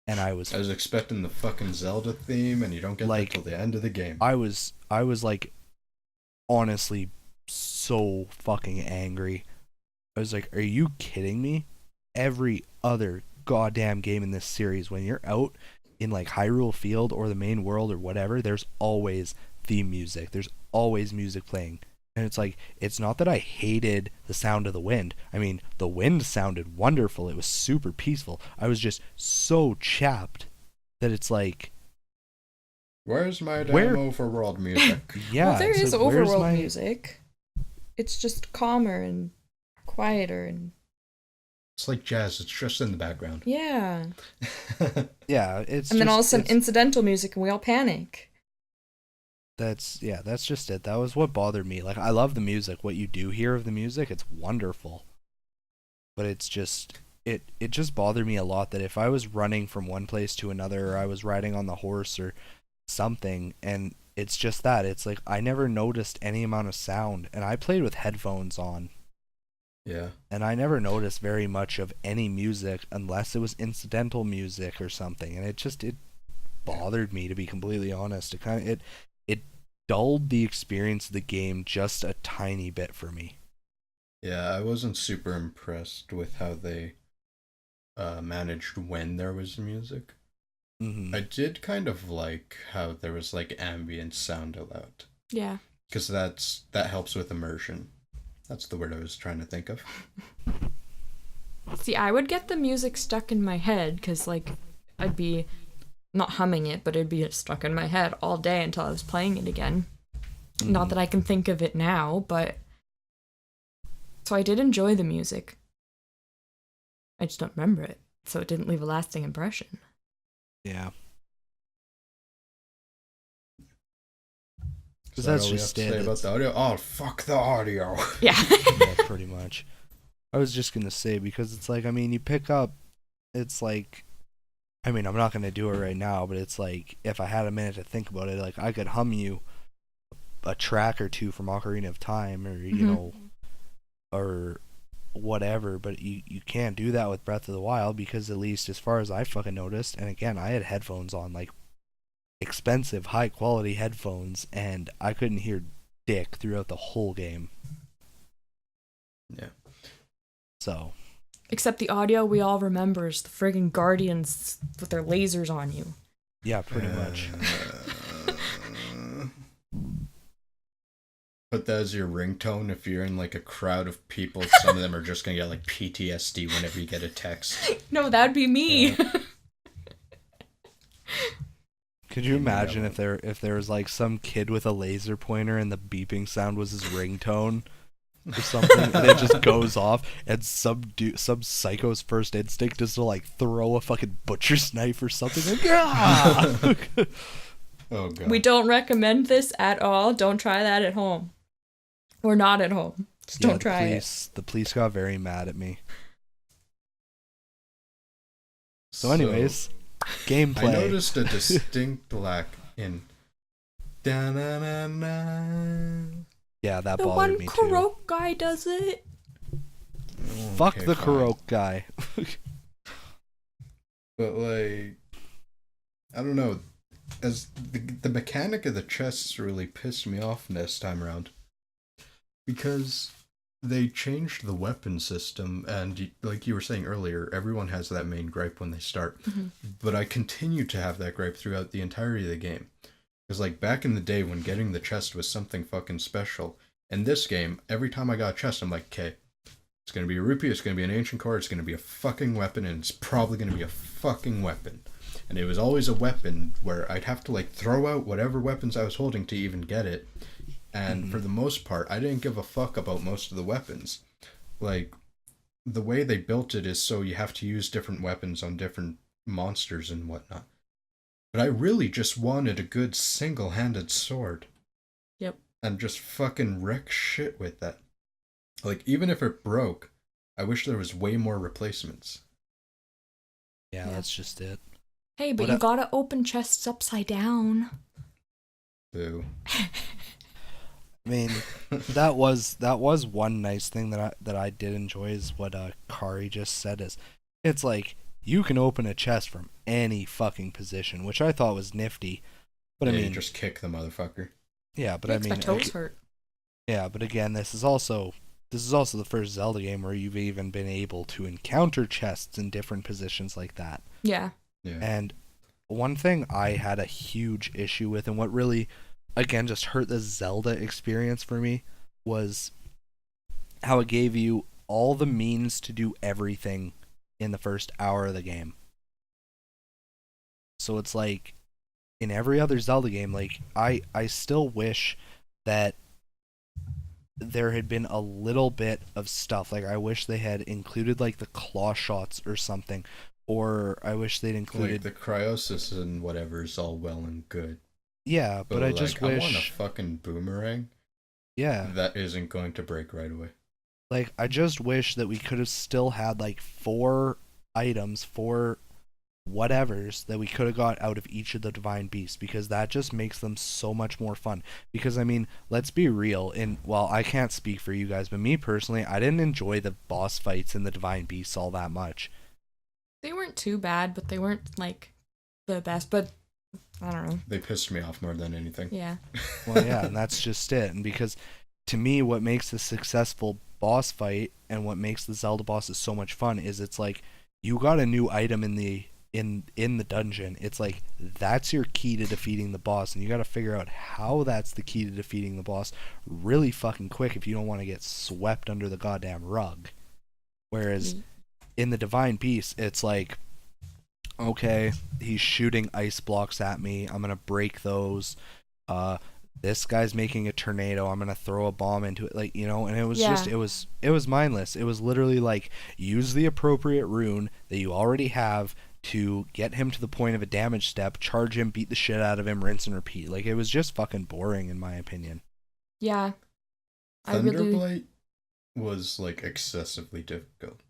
And I was expecting the fucking Zelda theme, and you don't get that till the end of the game. I was like, honestly, so fucking angry. I was like, are you kidding me? Every other goddamn game in this series, when you're out in like Hyrule Field or the main world or whatever, there's always theme music. There's always music playing. And it's like, it's not that I hated the sound of the wind. I mean, the wind sounded wonderful. It was super peaceful. I was just so chapped that it's like, where's my damn overworld music? Yeah. Well, there is like, overworld music. It's just calmer and quieter and... It's like jazz. It's just in the background. Yeah. Yeah, it's and then all of a sudden, incidental music, and we all panic. That's just it. That was what bothered me. Like, I love the music. What you do hear of the music, it's wonderful. But it's just it just bothered me a lot that if I was running from one place to another, or I was riding on the horse or something, and it's just that, it's like I never noticed any amount of sound, and I played with headphones on. Yeah. And I never noticed very much of any music unless it was incidental music or something, and it bothered me, to be completely honest. It dulled the experience of the game just a tiny bit for me. Yeah, I wasn't super impressed with how they managed when there was music. Mm-hmm. I did kind of like how there was like ambient sound allowed. Yeah. Because that helps with immersion. That's the word I was trying to think of. See, I would get the music stuck in my head because, like, I'd be not humming it, but it'd be stuck in my head all day until I was playing it again. Mm-hmm. Not that I can think of it now, but... So I did enjoy the music. I just don't remember it, so it didn't leave a lasting impression. Yeah. Is That's that all we just have to say about the audio? Oh, fuck the audio. Yeah. Yeah, pretty much. I was just gonna say, because it's like, I mean, you pick up, it's like, I mean, I'm not gonna do it right now, but it's like, if I had a minute to think about it, like, I could hum you a track or two from Ocarina of Time, or, you know, or whatever, but you can't do that with Breath of the Wild, because at least as far as I fucking noticed, and again, I had headphones on, like, expensive, high quality headphones, and I couldn't hear dick throughout the whole game. Yeah. So. Except the audio we all remember is the friggin' Guardians with their lasers on you. Yeah, pretty much. Put that as your ringtone if you're in like a crowd of people. Some of them are just gonna get like PTSD whenever you get a text. No, that'd be me. Yeah. Could you imagine if there was like some kid with a laser pointer and the beeping sound was his ringtone or something, and it just goes off, and some psycho's first instinct is to like throw a fucking butcher's knife or something. Like, ah! Oh god. We don't recommend this at all. Don't try that at home. Or not at home. Just don't try it. The police got very mad at me. So anyways, gameplay. I noticed a distinct lack in da-na-na-na. Yeah, that The bothered one me too. Kurok guy does it. Fuck Okay, the fine. Kurok guy. But like, I don't know. As the mechanic of the chests really pissed me off this time around, because they changed the weapon system, and like you were saying earlier, everyone has that main gripe when they start. Mm-hmm. But I continue to have that gripe throughout the entirety of the game. Because like back in the day when getting the chest was something fucking special, in this game, every time I got a chest, I'm like, okay, it's gonna be a rupee, it's gonna be an ancient core, it's gonna be a fucking weapon, and it's probably gonna be a fucking weapon. And it was always a weapon where I'd have to like throw out whatever weapons I was holding to even get it. And for the most part, I didn't give a fuck about most of the weapons. Like, the way they built it is so you have to use different weapons on different monsters and whatnot. But I really just wanted a good single-handed sword. Yep. And just fucking wreck shit with that. Like, even if it broke, I wish there was way more replacements. Yeah, that's just it. Hey, but you gotta open chests upside down. Boo. I mean, that was one nice thing that I did enjoy, is what Kari just said, is it's like you can open a chest from any fucking position, which I thought was nifty. But Yeah, I mean, you just kick the motherfucker. Yeah, but Makes I mean, my toes hurt. Yeah, but again, this is also the first Zelda game where you've even been able to encounter chests in different positions like that. Yeah. Yeah. And one thing I had a huge issue with, and what really, again, just hurt the Zelda experience for me, was how it gave you all the means to do everything in the first hour of the game. So it's like, in every other Zelda game, like, I still wish that there had been a little bit of stuff. Like, I wish they had included, like, the claw shots or something. Or I wish they'd included... Like, the cryosis and whatever is all well and good. Yeah, but I just I want a wish. fucking boomerang Yeah, that isn't going to break right away. like I just wish that we could have still had like 4 items, 4 whatevers that we could have got out of each of the divine beasts, because that just makes them so much more fun. Because I mean, let's be real, and well, I can't speak for you guys, but me personally, I didn't enjoy the boss fights in the divine beasts all that much. They weren't too bad, but they weren't like the best. But I don't know. They pissed me off more than anything. Yeah. Well, yeah, and that's just it. And because to me, what makes a successful boss fight and what makes the Zelda bosses so much fun is it's like you got a new item in the dungeon. It's like that's your key to defeating the boss, and you got to figure out how that's the key to defeating the boss really fucking quick if you don't want to get swept under the goddamn rug. Whereas in the divine beast, it's like, okay, he's shooting ice blocks at me, I'm gonna break those. This guy's making a tornado, I'm gonna throw a bomb into it, like, you know. And it was just it was mindless. It was literally like, use the appropriate rune that you already have to get him to the point of a damage step, charge him, beat the shit out of him, rinse and repeat. Like, it was just fucking boring in my opinion. Yeah. Thunderblight was like excessively difficult.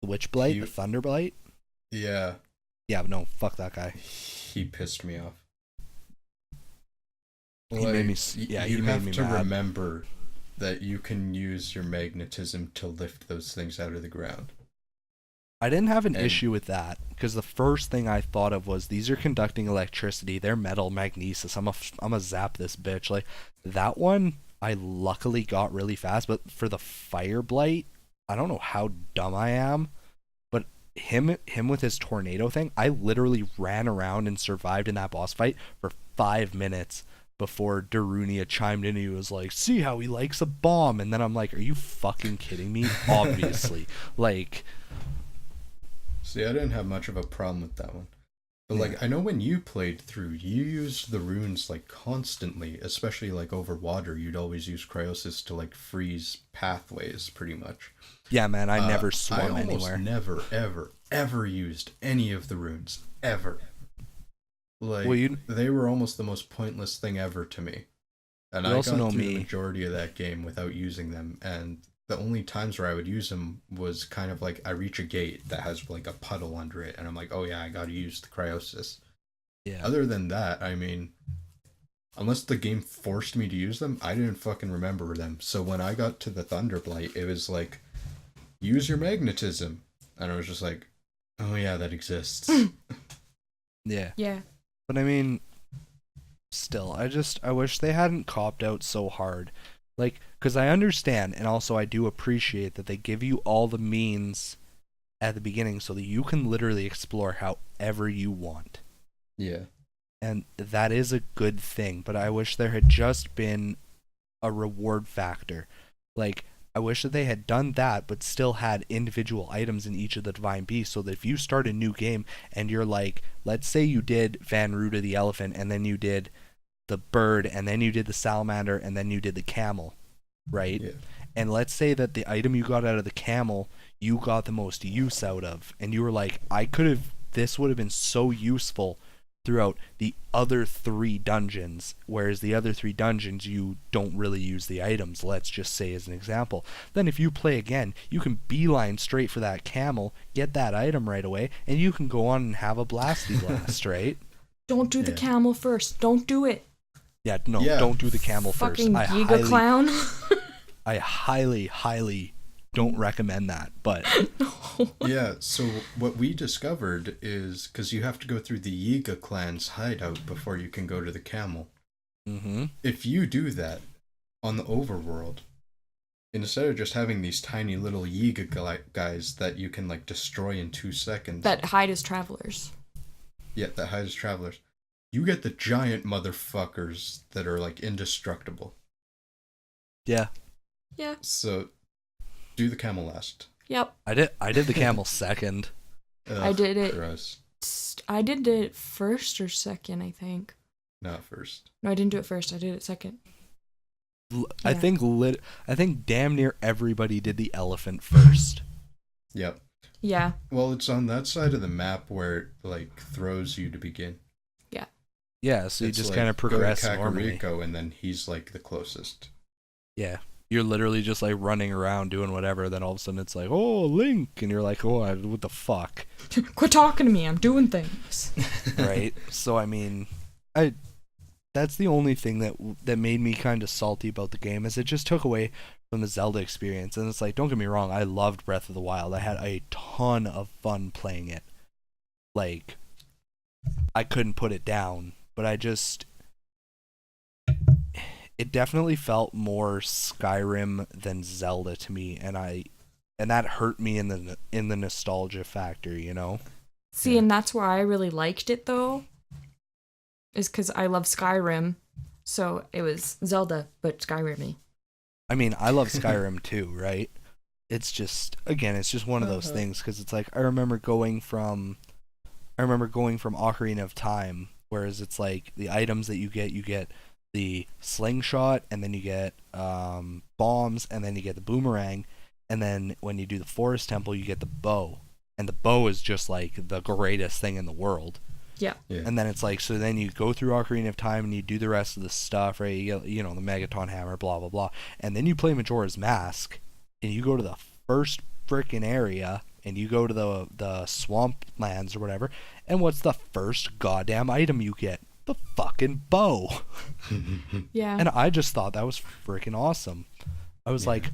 The Witchblight, the Thunderblight. Yeah. Yeah, no, fuck that guy. He pissed me off. He made me. Yeah, you he made have me to mad. remember that you can use your magnetism to lift those things out of the ground. I didn't have an issue with that, because the first thing I thought of was, these are conducting electricity. They're metal magnesis. I'm a zap this bitch. Like, that one, I luckily got really fast. But for the Fire Blight, I don't know how dumb I am, but him with his tornado thing, I literally ran around and survived in that boss fight for 5 minutes before Darunia chimed in and he was like, see how he likes a bomb. And then I'm like, are you fucking kidding me? Obviously. Like, see, I didn't have much of a problem with that one. But like, I know when you played through, you used the runes like constantly, especially like over water. You'd always use cryosis to like freeze pathways pretty much. Yeah, man, I never swam I anywhere. never, ever used any of the runes. Ever. Like, Well, they were almost the most pointless thing ever to me. And I got through the majority of that game without using them, and the only times where I would use them was kind of like, I reach a gate that has like a puddle under it, and I'm like, oh yeah, I gotta use the cryosis. Yeah. Other than that, I mean, unless the game forced me to use them, I didn't fucking remember them. So when I got to the Thunderblight, it was like, use your magnetism. And I was just like, oh yeah, that exists. Yeah. Yeah. But I mean, still, I wish they hadn't copped out so hard. Like, because I understand, and also I do appreciate that they give you all the means at the beginning so that you can literally explore however you want. Yeah. And that is a good thing, but I wish there had just been a reward factor. Like, I wish that they had done that, but still had individual items in each of the divine beasts, so that if you start a new game and you're like, let's say you did Van Ruta the elephant, and then you did the bird, and then you did the salamander, and then you did the camel, right? Yeah. And let's say that the item you got out of the camel, you got the most use out of, and you were like, this would have been so useful throughout the other 3 dungeons, whereas the other 3 dungeons you don't really use the items, let's just say as an example. Then if you play again, you can beeline straight for that camel, get that item right away, and you can go on and have a blasty blast, right? Don't do the camel first. Don't do it. Yeah, no, don't do the camel Fucking first. Giga Clown. I highly don't recommend that, but Yeah, so what we discovered is, because you have to go through the Yiga clan's hideout before you can go to the camel. Mm-hmm. If you do that on the overworld, instead of just having these tiny little Yiga guys that you can like destroy in 2 seconds. That hide as travelers. Yeah, that hide as travelers. You get the giant motherfuckers that are like indestructible. Yeah. Yeah. So, do the camel last. Yep. I did the camel second. Ugh, I did it. Gross. I did it first or second, I think. Not first. No, I didn't do it first. I did it second. I think damn near everybody did the elephant first. Yep. Yeah. Well, it's on that side of the map where it like throws you to begin. Yeah. Yeah, so you It's just like, kind of go to progress normally. Kakariko, and then he's like the closest. Yeah. You're literally just like running around doing whatever, then all of a sudden it's like, oh, Link, and you're like, oh, what the fuck? Quit talking to me. I'm doing things. Right? So I mean, that's the only thing that made me kind of salty about the game, is it just took away from the Zelda experience. And it's like, don't get me wrong, I loved Breath of the Wild. I had a ton of fun playing it. Like, I couldn't put it down, but it definitely felt more Skyrim than Zelda to me, and that hurt me in the nostalgia factor, you know? See, Yeah. and that's why I really liked it, though, is because I love Skyrim, so it was Zelda, but Skyrim-y. I mean, I love Skyrim too, right? It's just, again, it's just one of those things, because it's like, I remember going from Ocarina of Time, whereas it's like the items that you get the slingshot, and then you get bombs, and then you get the boomerang, and then when you do the forest temple, you get the bow, and the bow is just like the greatest thing in the world. Yeah. And then it's like, so then you go through Ocarina of Time and you do the rest of the stuff, right? You get, the Megaton Hammer, blah blah blah, and then you play Majora's Mask, and you go to the first frickin' area, and you go to the swamp lands or whatever, and what's the first goddamn item you get? The fucking bow. Yeah. And I just thought that was freaking awesome. I was like,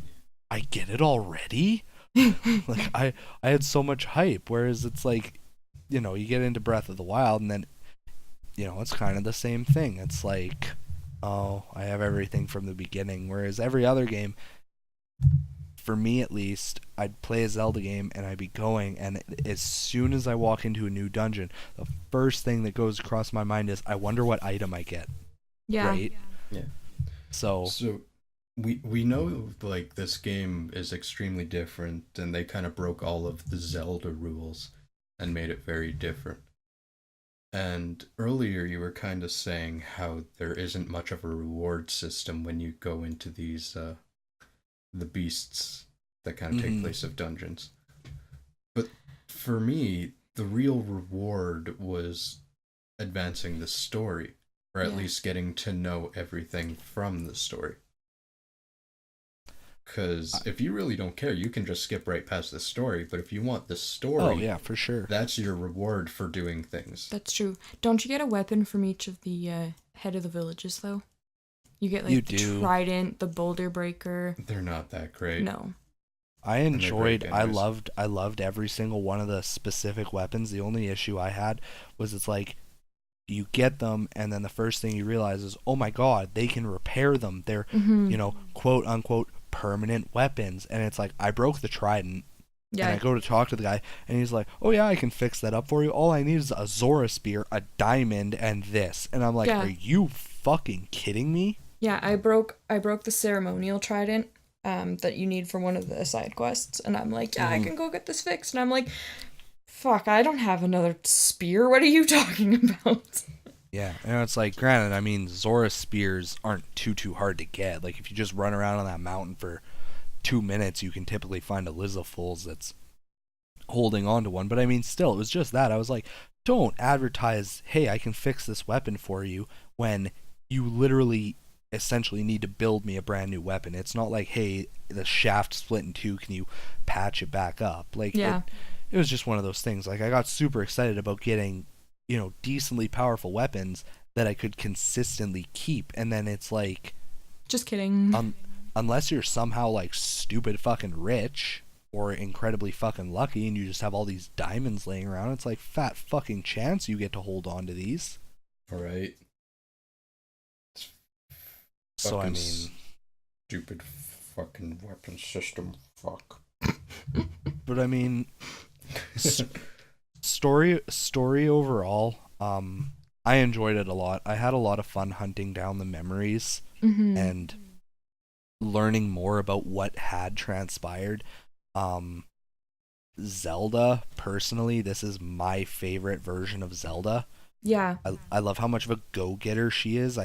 I get it already? Like, I had so much hype, whereas it's like, you get into Breath of the Wild, and then, it's kind of the same thing. It's like, oh, I have everything from the beginning, whereas every other game, for me at least, I'd play a Zelda game and I'd be going, and as soon as I walk into a new dungeon, the first thing that goes across my mind is, I wonder what item I get. Yeah. Right? Yeah. So we know, like, this game is extremely different, and they kind of broke all of the Zelda rules and made it very different. And earlier you were kind of saying how there isn't much of a reward system when you go into these the beasts that kind of take place of dungeons. But for me, the real reward was advancing the story, or at least getting to know everything from the story. Because if you really don't care, you can just skip right past the story. But if you want the story, oh yeah, for sure, that's your reward for doing things. That's true. Don't you get a weapon from each of the head of the villages, though? You get, like, the trident, the boulder breaker. They're not that great. No. I loved every single one of the specific weapons. The only issue I had was, it's like, you get them, and then the first thing you realize is, oh my god, they can repair them. They're, quote unquote, permanent weapons. And it's like, I broke the trident, and I go to talk to the guy, and he's like, oh yeah, I can fix that up for you. All I need is a Zora spear, a diamond, and this. And I'm like, are you fucking kidding me? Yeah, I broke the ceremonial trident that you need for one of the side quests, and I'm like, I can go get this fixed. And I'm like, fuck, I don't have another spear. What are you talking about? Yeah, and it's like, granted, I mean, Zora spears aren't too hard to get. Like, if you just run around on that mountain for 2 minutes, you can typically find a Lizzafuls that's holding on to one. But I mean, still, it was just that. I was like, don't advertise, hey, I can fix this weapon for you, when you literally essentially need to build me a brand new weapon. It's not like, hey, the shaft split in two, can you patch it back up? Like, it was just one of those things. Like, I got super excited about getting, decently powerful weapons that I could consistently keep, and then it's like, just kidding. Unless you're somehow, like, stupid fucking rich or incredibly fucking lucky and you just have all these diamonds laying around, it's like, fat fucking chance you get to hold on to these. All right. So, I mean, stupid fucking weapon system, fuck. But I mean, story overall, I enjoyed it a lot. I had a lot of fun hunting down the memories and learning more about what had transpired. Zelda, personally, this is my favorite version of Zelda. Yeah. I love how much of a go-getter she is.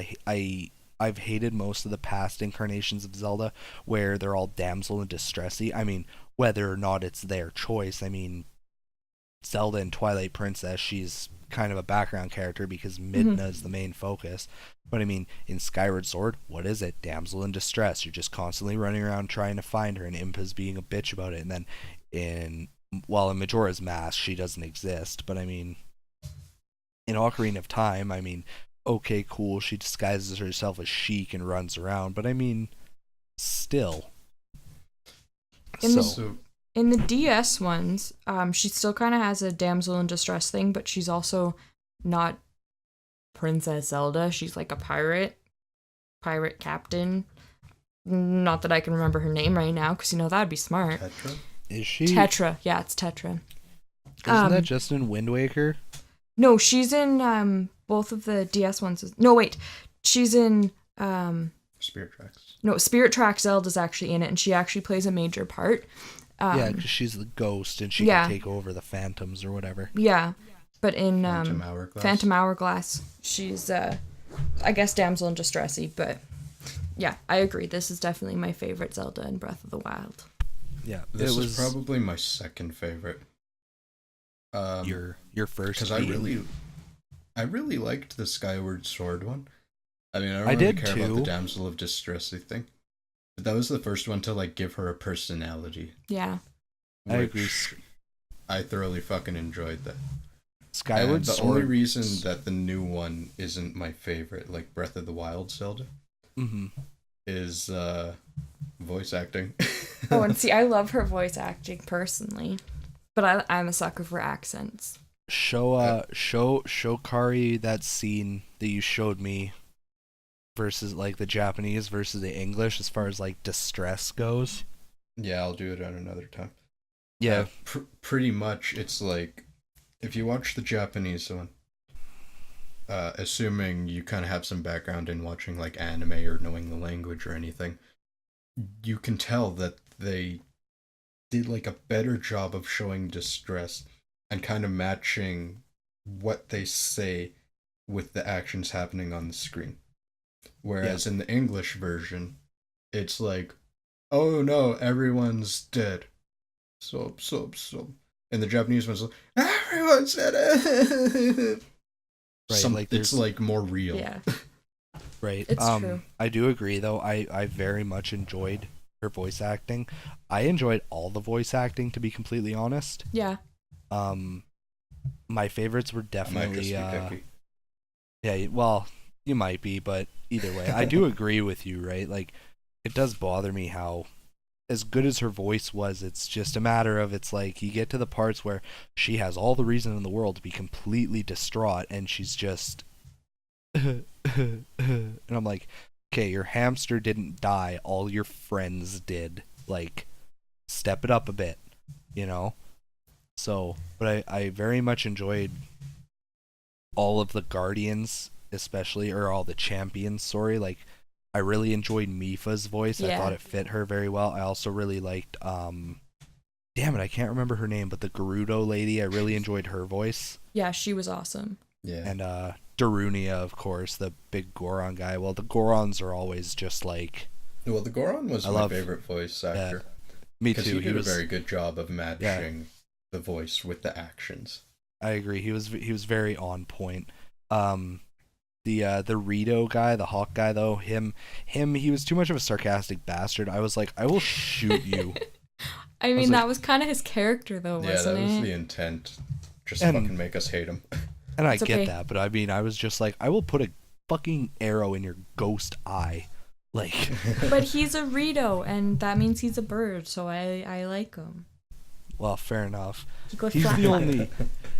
I've hated most of the past incarnations of Zelda where they're all damsel in distressy. I mean, whether or not it's their choice, I mean, Zelda and Twilight Princess, she's kind of a background character because Midna is the main focus. But I mean, in Skyward Sword, what is it? Damsel in distress. You're just constantly running around trying to find her, and Impa's being a bitch about it. And then in Majora's Mask, she doesn't exist. But I mean, in Ocarina of Time, I mean, okay, cool, she disguises herself as Sheik and runs around. But I mean, still. In the DS ones, she still kind of has a damsel in distress thing, but she's also not Princess Zelda. She's like a pirate captain. Not that I can remember her name right now, because, that'd be smart. Tetra? Is she? Tetra. Yeah, it's Tetra. Isn't that just in Wind Waker? No, she's in both of the DS ones. No, wait. She's in... Spirit Tracks. No, Spirit Tracks Zelda's actually in it, and she actually plays a major part. Yeah, because she's the ghost, and she can take over the phantoms or whatever. Yeah, but in Phantom Hourglass, she's, I guess, damsel in distressy, but yeah, I agree. This is definitely my favorite Zelda in Breath of the Wild. Yeah, this was probably my second favorite. Your first, because I really liked the Skyward Sword one. I mean, I don't really did care too. about the damsel of distressy thing, but that was the first one to like give her a personality. Yeah, I agree. I thoroughly fucking enjoyed that. Skyward Sword. The only reason that the new one isn't my favorite, like Breath of the Wild Zelda, is voice acting. Oh, and see, I love her voice acting personally, but I'm a sucker for accents. Show Kari that scene that you showed me versus like the Japanese versus the English as far as like distress goes. Yeah, I'll do it at another time. Yeah, pretty much it's like if you watch the Japanese one, assuming you kind of have some background in watching like anime or knowing the language or anything, you can tell that they did like a better job of showing distress and kind of matching what they say with the actions happening on the screen. Whereas in the English version, it's like, oh no, everyone's dead. So. And the Japanese one's like, everyone's dead. Right, like it's like more real. Yeah. Right. It's true. I do agree though. I very much enjoyed her voice acting. I enjoyed all the voice acting, to be completely honest. Yeah. My favorites were definitely I might just be picky. Yeah, well, you might be, but either way, I do agree with you, right? Like, it does bother me how, as good as her voice was, it's just a matter of, it's like, you get to the parts where she has all the reason in the world to be completely distraught, and she's just, and I'm like, okay, your hamster didn't die, all your friends did. Like, step it up a bit, So, but I very much enjoyed all of the Guardians, especially, or all the champions, sorry. Like, I really enjoyed Mifa's voice. Yeah. I thought it fit her very well. I also really liked, damn it, I can't remember her name, but the Gerudo lady, I really enjoyed her voice. Yeah, she was awesome. Yeah. And Darunia, of course, the big Goron guy. Well, the Gorons are always just like... Well, the Goron was my favorite voice actor. Me too. He did a very good job of matching the voice with the actions. I agree. He was very on point. The Rito guy, the Hawk guy, though, him, he was too much of a sarcastic bastard. I was like, I will shoot you. I mean, that was kind of his character, though, wasn't it? Yeah, that was the intent. Just fucking make us hate him. And I get that, but I mean, I was just like, I will put a fucking arrow in your ghost eye. Like. But he's a Rito, and that means he's a bird, so I like him. Well, fair enough.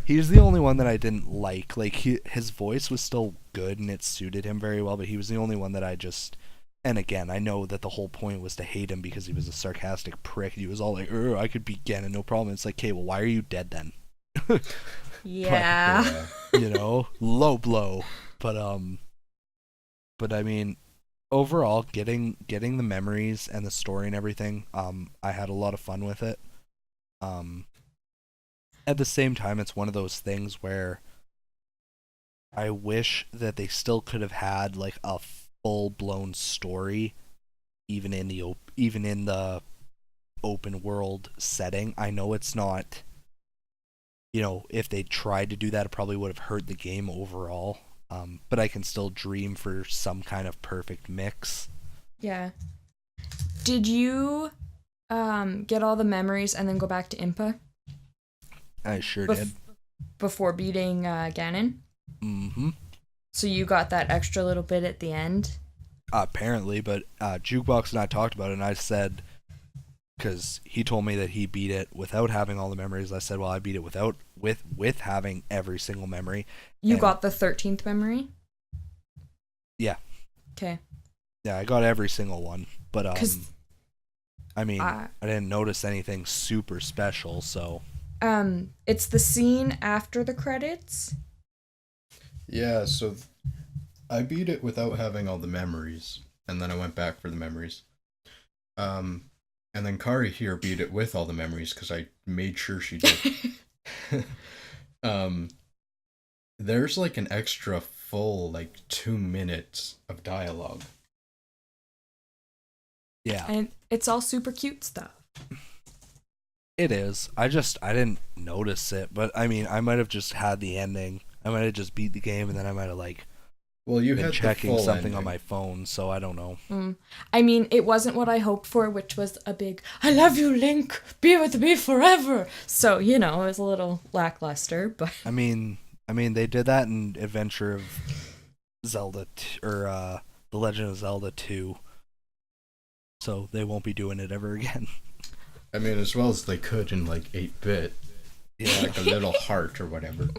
He's the only one that I didn't like. Like, his voice was still good and it suited him very well, but he was the only one that I just... And again, I know that the whole point was to hate him because he was a sarcastic prick. He was all like, I could beat Ganon, no problem. It's like, okay, well, why are you dead then? Yeah. Low blow. But I mean, overall, getting the memories and the story and everything, I had a lot of fun with it. At the same time, it's one of those things where I wish that they still could have had like a full-blown story, even in the open world setting. I know it's not if they tried to do that, it probably would have hurt the game overall. But I can still dream for some kind of perfect mix. Yeah. Did you get all the memories and then go back to Impa? I sure did. Before beating Ganon? Mm-hmm. So you got that extra little bit at the end? Apparently, but Jukebox and I talked about it, and I said, because he told me that he beat it without having all the memories. I said, well, I beat it with having every single memory. You got the 13th memory? Yeah. Okay. Yeah, I got every single one, but I mean, I didn't notice anything super special, so. It's the scene after the credits. Yeah, so I beat it without having all the memories, and then I went back for the memories. And then Kari here beat it with all the memories because I made sure she did. There's like an extra full 2 minutes of dialogue. Yeah. And it's all super cute stuff. It is. I didn't notice it, but I mean, I might have just had the ending. I might have just beat the game, and then I might have you been had checking the full something ending on my phone, so I don't know. I mean, it wasn't what I hoped for, which was a big, I love you, Link, be with me forever. So, it was a little lackluster, but... I mean, they did that in Adventure of Zelda, The Legend of Zelda 2, so they won't be doing it ever again. I mean, as well as they could in 8-bit. Yeah, like a little heart or whatever.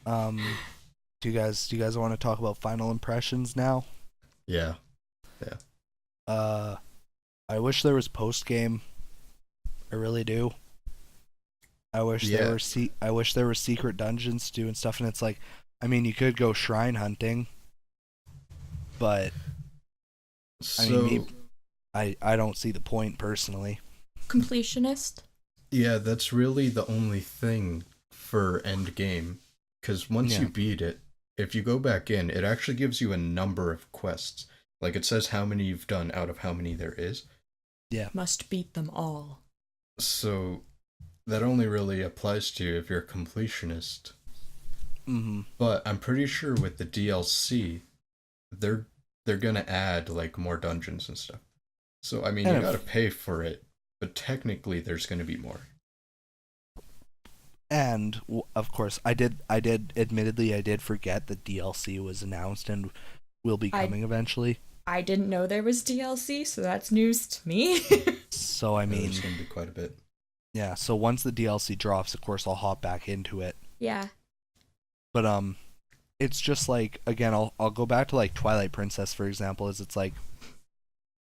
Do you guys want to talk about final impressions now? Yeah. I wish there was post game. I really do. I wish there were secret dungeons doing stuff, and it's you could go shrine hunting, but I don't see the point personally. Completionist? Yeah, that's really the only thing for end game, because once you beat it, if you go back in, it actually gives you a number of quests. It says how many you've done out of how many there is. Yeah. Must beat them all. So that only really applies to you if you're a completionist. Mm-hmm. But I'm pretty sure with the DLC, they're gonna add more dungeons and stuff. So you gotta pay for it, but technically there's gonna be more. And of course, I did forget that DLC was announced and will be coming eventually. I didn't know there was DLC, so that's news to me. So there's gonna be quite a bit. Yeah, so once the DLC drops, of course I'll hop back into it. Yeah. But it's just again, I'll go back to Twilight Princess, for example, it's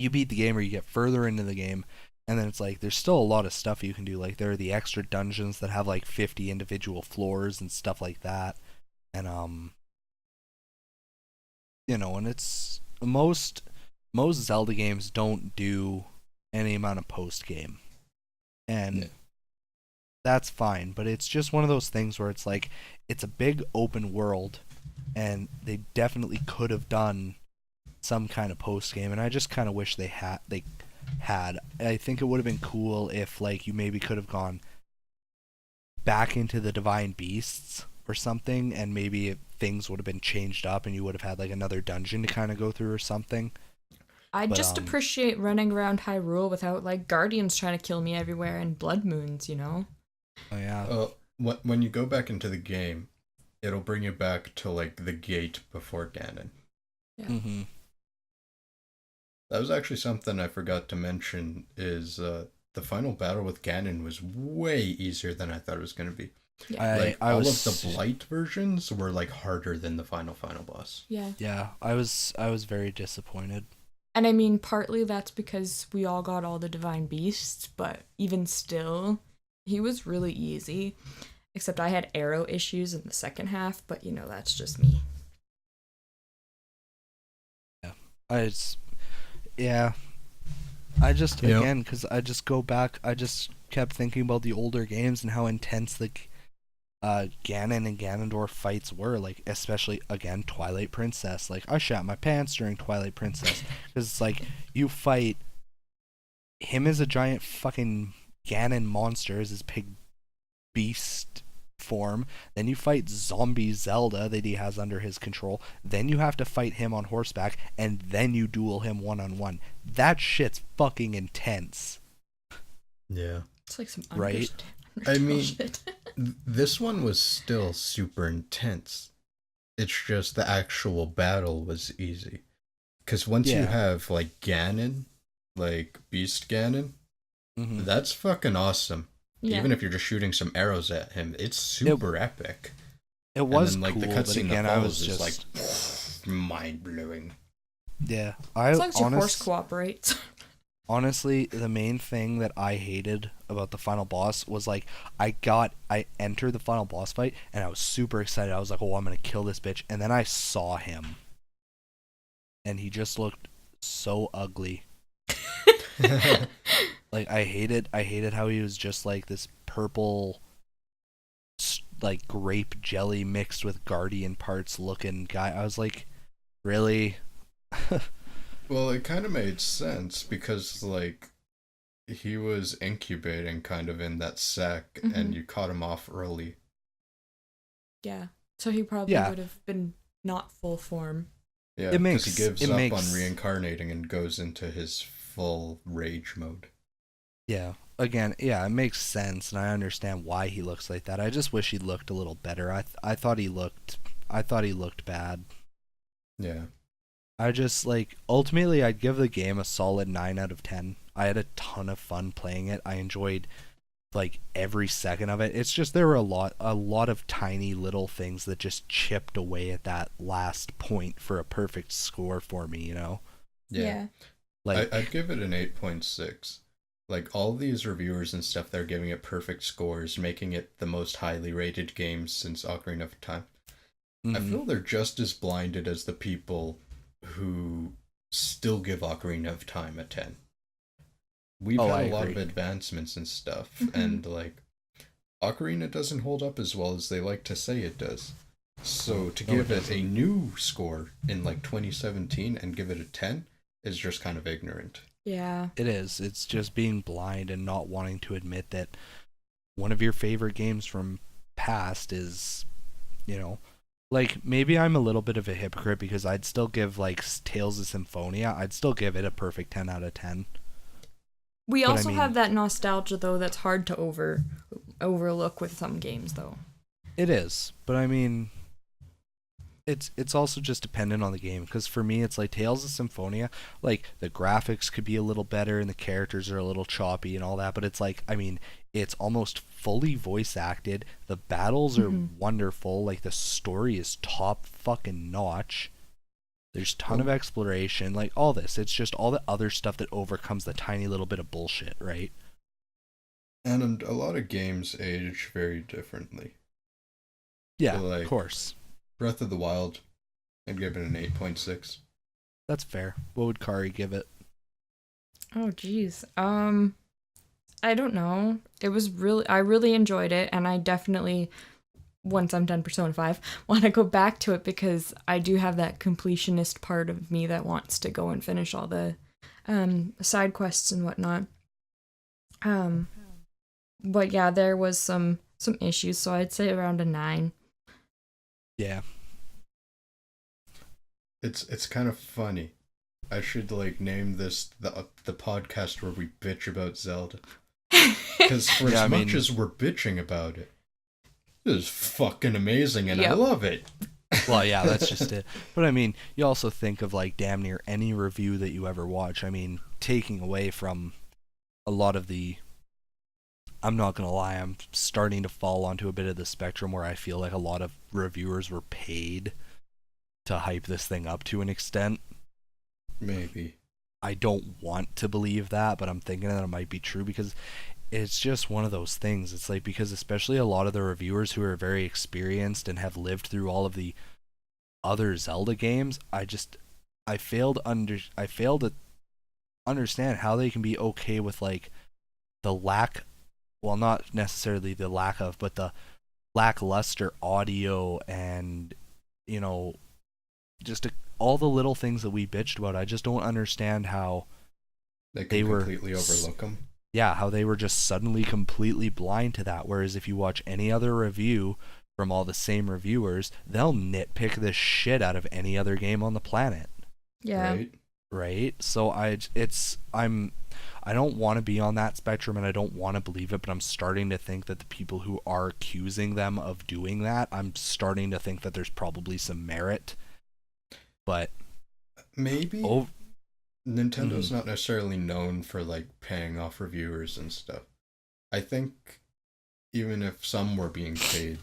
you beat the game or you get further into the game, and then it's there's still a lot of stuff you can do. There are the extra dungeons that have 50 individual floors and stuff like that. And and it's most Zelda games don't do any amount of post game. And that's fine, but it's just one of those things where it's it's a big open world, and they definitely could have done some kind of post game, and I just kind of wish they had. I think it would have been cool if you maybe could have gone back into the Divine Beasts or something, and maybe things would have been changed up, and you would have had another dungeon to kind of go through or something. I just appreciate running around Hyrule without guardians trying to kill me everywhere and blood moons, Oh yeah. When you go back into the game, it'll bring you back to the gate before Ganon. Yeah. Mm-hmm. That was actually something I forgot to mention, is the final battle with Ganon was way easier than I thought it was going to be. Yeah. All of the Blight versions were harder than the final boss. Yeah. Yeah, I was very disappointed. And I mean, partly that's because we all got all the Divine Beasts, but even still, he was really easy. Except I had arrow issues in the second half, but that's just me. Yeah. I just, again, because I just go back, I just kept thinking about the older games and how intense the Ganon and Ganondorf fights were, especially, again, Twilight Princess. I shat my pants during Twilight Princess, because it's you fight him as a giant fucking Ganon monster, as his pig beast form, then you fight zombie Zelda that he has under his control, then you have to fight him on horseback, and then you duel him one-on-one. That shit's fucking intense. Yeah. It's like some Right? I mean, shit. this one was still super intense. It's just the actual battle was easy. Because once you Yeah. have, like, Ganon, like, Beast Ganon, Mhm. that's fucking awesome. Yeah. Even if you're just shooting some arrows at him, it's super epic. It was and then, like, cool, the but cutscene again, that I follows was is, just... like, mind-blowing. Yeah. As long as your horse cooperates. Honestly, the main thing that I hated about the final boss was like I entered the final boss fight and I was super excited. I was like, "Oh, I'm going to kill this bitch." And then I saw him. And he just looked so ugly. Like I hated how he was just like this purple like grape jelly mixed with guardian parts looking guy. I was like, "Really?" Well, it kind of made sense because, like, he was incubating kind of in that sack and you caught him off early. Yeah. So he probably Yeah. would have been not full form. Yeah, It because he makes- gives it up makes- on reincarnating and goes into his full rage mode. Yeah. Again, yeah, it makes sense, and I understand why he looks like that. I just wish he looked a little better. I thought he looked bad. Yeah. I just like ultimately I'd give the game a solid 9 out of 10. I had a ton of fun playing it. I enjoyed like every second of it. It's just there were a lot of tiny little things that just chipped away at that last point for a perfect score for me, you know? Yeah. Like I'd give it an 8.6. Like, all these reviewers and stuff, they're giving it perfect scores, making it the most highly rated game since Ocarina of Time. I mhm. feel they're just as blinded as the people who still give Ocarina of Time a 10. We've Oh, had I a lot of agree. advancements and stuff, Mhm. and, like, Ocarina doesn't hold up as well as they like to say it does. So to No, it give it a doesn't. new score in, like, 2017 and give it a 10 is just kind of ignorant. Yeah. It is. It's just being blind and not wanting to admit that one of your favorite games from past is, you know, like maybe I'm a little bit of a hypocrite because I'd still give like Tales of Symphonia, I'd still give it a perfect 10 out of 10. We But I also mean- have that nostalgia though that's hard to overlook with some games though. It is, but I mean, it's also just dependent on the game because for me it's like Tales of Symphonia, like the graphics could be a little better and the characters are a little choppy and all that, but it's like I mean it's almost fully voice acted. The battles are wonderful. Like the story is top fucking notch. There's a ton of exploration, like all this. It's just all the other stuff that overcomes the tiny little bit of bullshit, right? And a lot of games age very differently. Yeah, So, like, of course. Breath of the Wild, I'd give it an 8.6. That's fair. What would Kari give it? Oh geez. I don't know. I really enjoyed it, and I definitely, once I'm done Persona 5, want to go back to it because I do have that completionist part of me that wants to go and finish all the side quests and whatnot. But yeah, there was some issues, so I'd say around a 9. Yeah. It's kind of funny. I should, like, name this the podcast where we bitch about Zelda. Because for Yeah, as I much mean- as we're bitching about it, it is fucking amazing and I Yep. love it. Well, yeah, that's just it. But I mean, you also think of like damn near any review that you ever watch. I mean, taking away from a lot of the, I'm not gonna lie, I'm starting to fall onto a bit of the spectrum where I feel like a lot of reviewers were paid to hype this thing up to an extent. Maybe. I don't want to believe that, but I'm thinking that it might be true because it's just one of those things. It's like because especially a lot of the reviewers who are very experienced and have lived through all of the other Zelda games, I failed to understand how they can be okay with like the lack, well, not necessarily the lack of, but the lackluster audio and, you know, just all the little things that we bitched about. I just don't understand how They They can were completely overlook them. yeah, how they were just suddenly completely blind to that. Whereas if you watch any other review from all the same reviewers, they'll nitpick the shit out of any other game on the planet. Yeah. Right? So I don't want to be on that spectrum, and I don't want to believe it, but I'm starting to think that the people who are accusing them of doing that, I'm starting to think that there's probably some merit. But maybe Nintendo's not necessarily known for like paying off reviewers and stuff. I think even if some were being paid,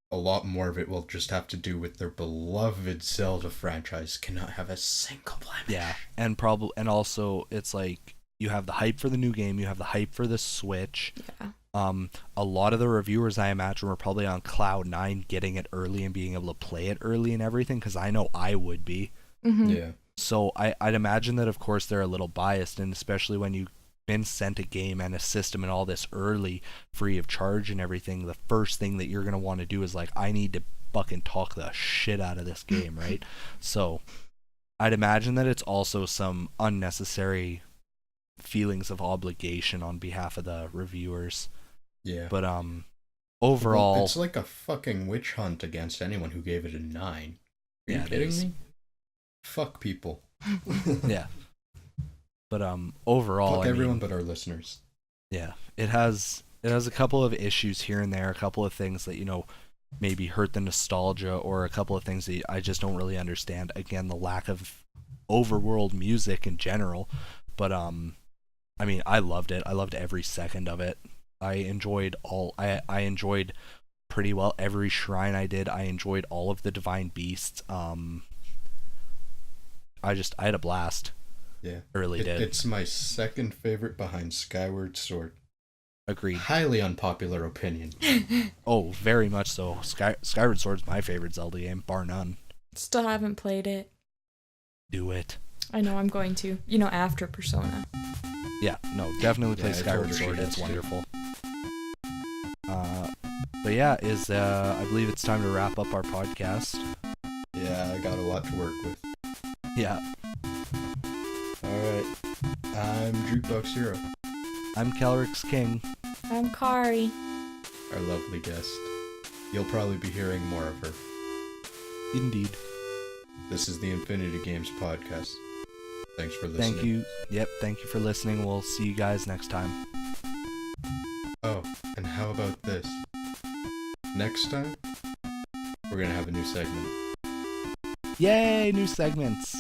a lot more of it will just have to do with their beloved Zelda franchise cannot have a single blemish. Yeah, and also it's like you have the hype for the new game, you have the hype for the Switch. Yeah. A lot of the reviewers, I imagine, were probably on cloud 9 getting it early and being able to play it early and everything, because I know I would be. Mm-hmm. Yeah. So I'd imagine that, of course, they're a little biased, and especially when you've been sent a game and a system and all this early, free of charge and everything, the first thing that you're going to want to do is like, I need to fucking talk the shit out of this game, right? So I'd imagine that it's also some unnecessary feelings of obligation on behalf of the reviewers. Yeah. But overall, well, it's like a fucking witch hunt against anyone who gave it a 9. Are you kidding me? Fuck people. Yeah. But overall, fuck everyone but our listeners. Yeah, it has a couple of issues here and there, a couple of things that, you know, maybe hurt the nostalgia, or a couple of things that I just don't really understand. Again, the lack of overworld music in general. But I mean, I loved it. I loved every second of it. I enjoyed I enjoyed pretty well every shrine I did. I enjoyed all of the divine beasts. I had a blast. Yeah. I really did. It's my second favorite behind Skyward Sword. Agreed. Highly unpopular opinion. Oh, very much so. Skyward Sword's my favorite Zelda game, bar none. Still haven't played it. Do it. I know I'm going to. You know, after Persona. Yeah, no, definitely play Yeah, I Skyward told her she Sword. has It's to. wonderful. But yeah, I believe it's time to wrap up our podcast. Yeah, I got a lot to work with. Yeah. Alright. I'm Jukeboxhero, I'm KelryxsKing. I'm Kari. our lovely guest. You'll probably be hearing more of her. Indeed. This is the Infinity Games podcast. Thanks for listening. Thank you. Yep, thank you for listening. We'll see you guys next time. Oh, and how about this? Next time, we're gonna have a new segment. Yay, new segments.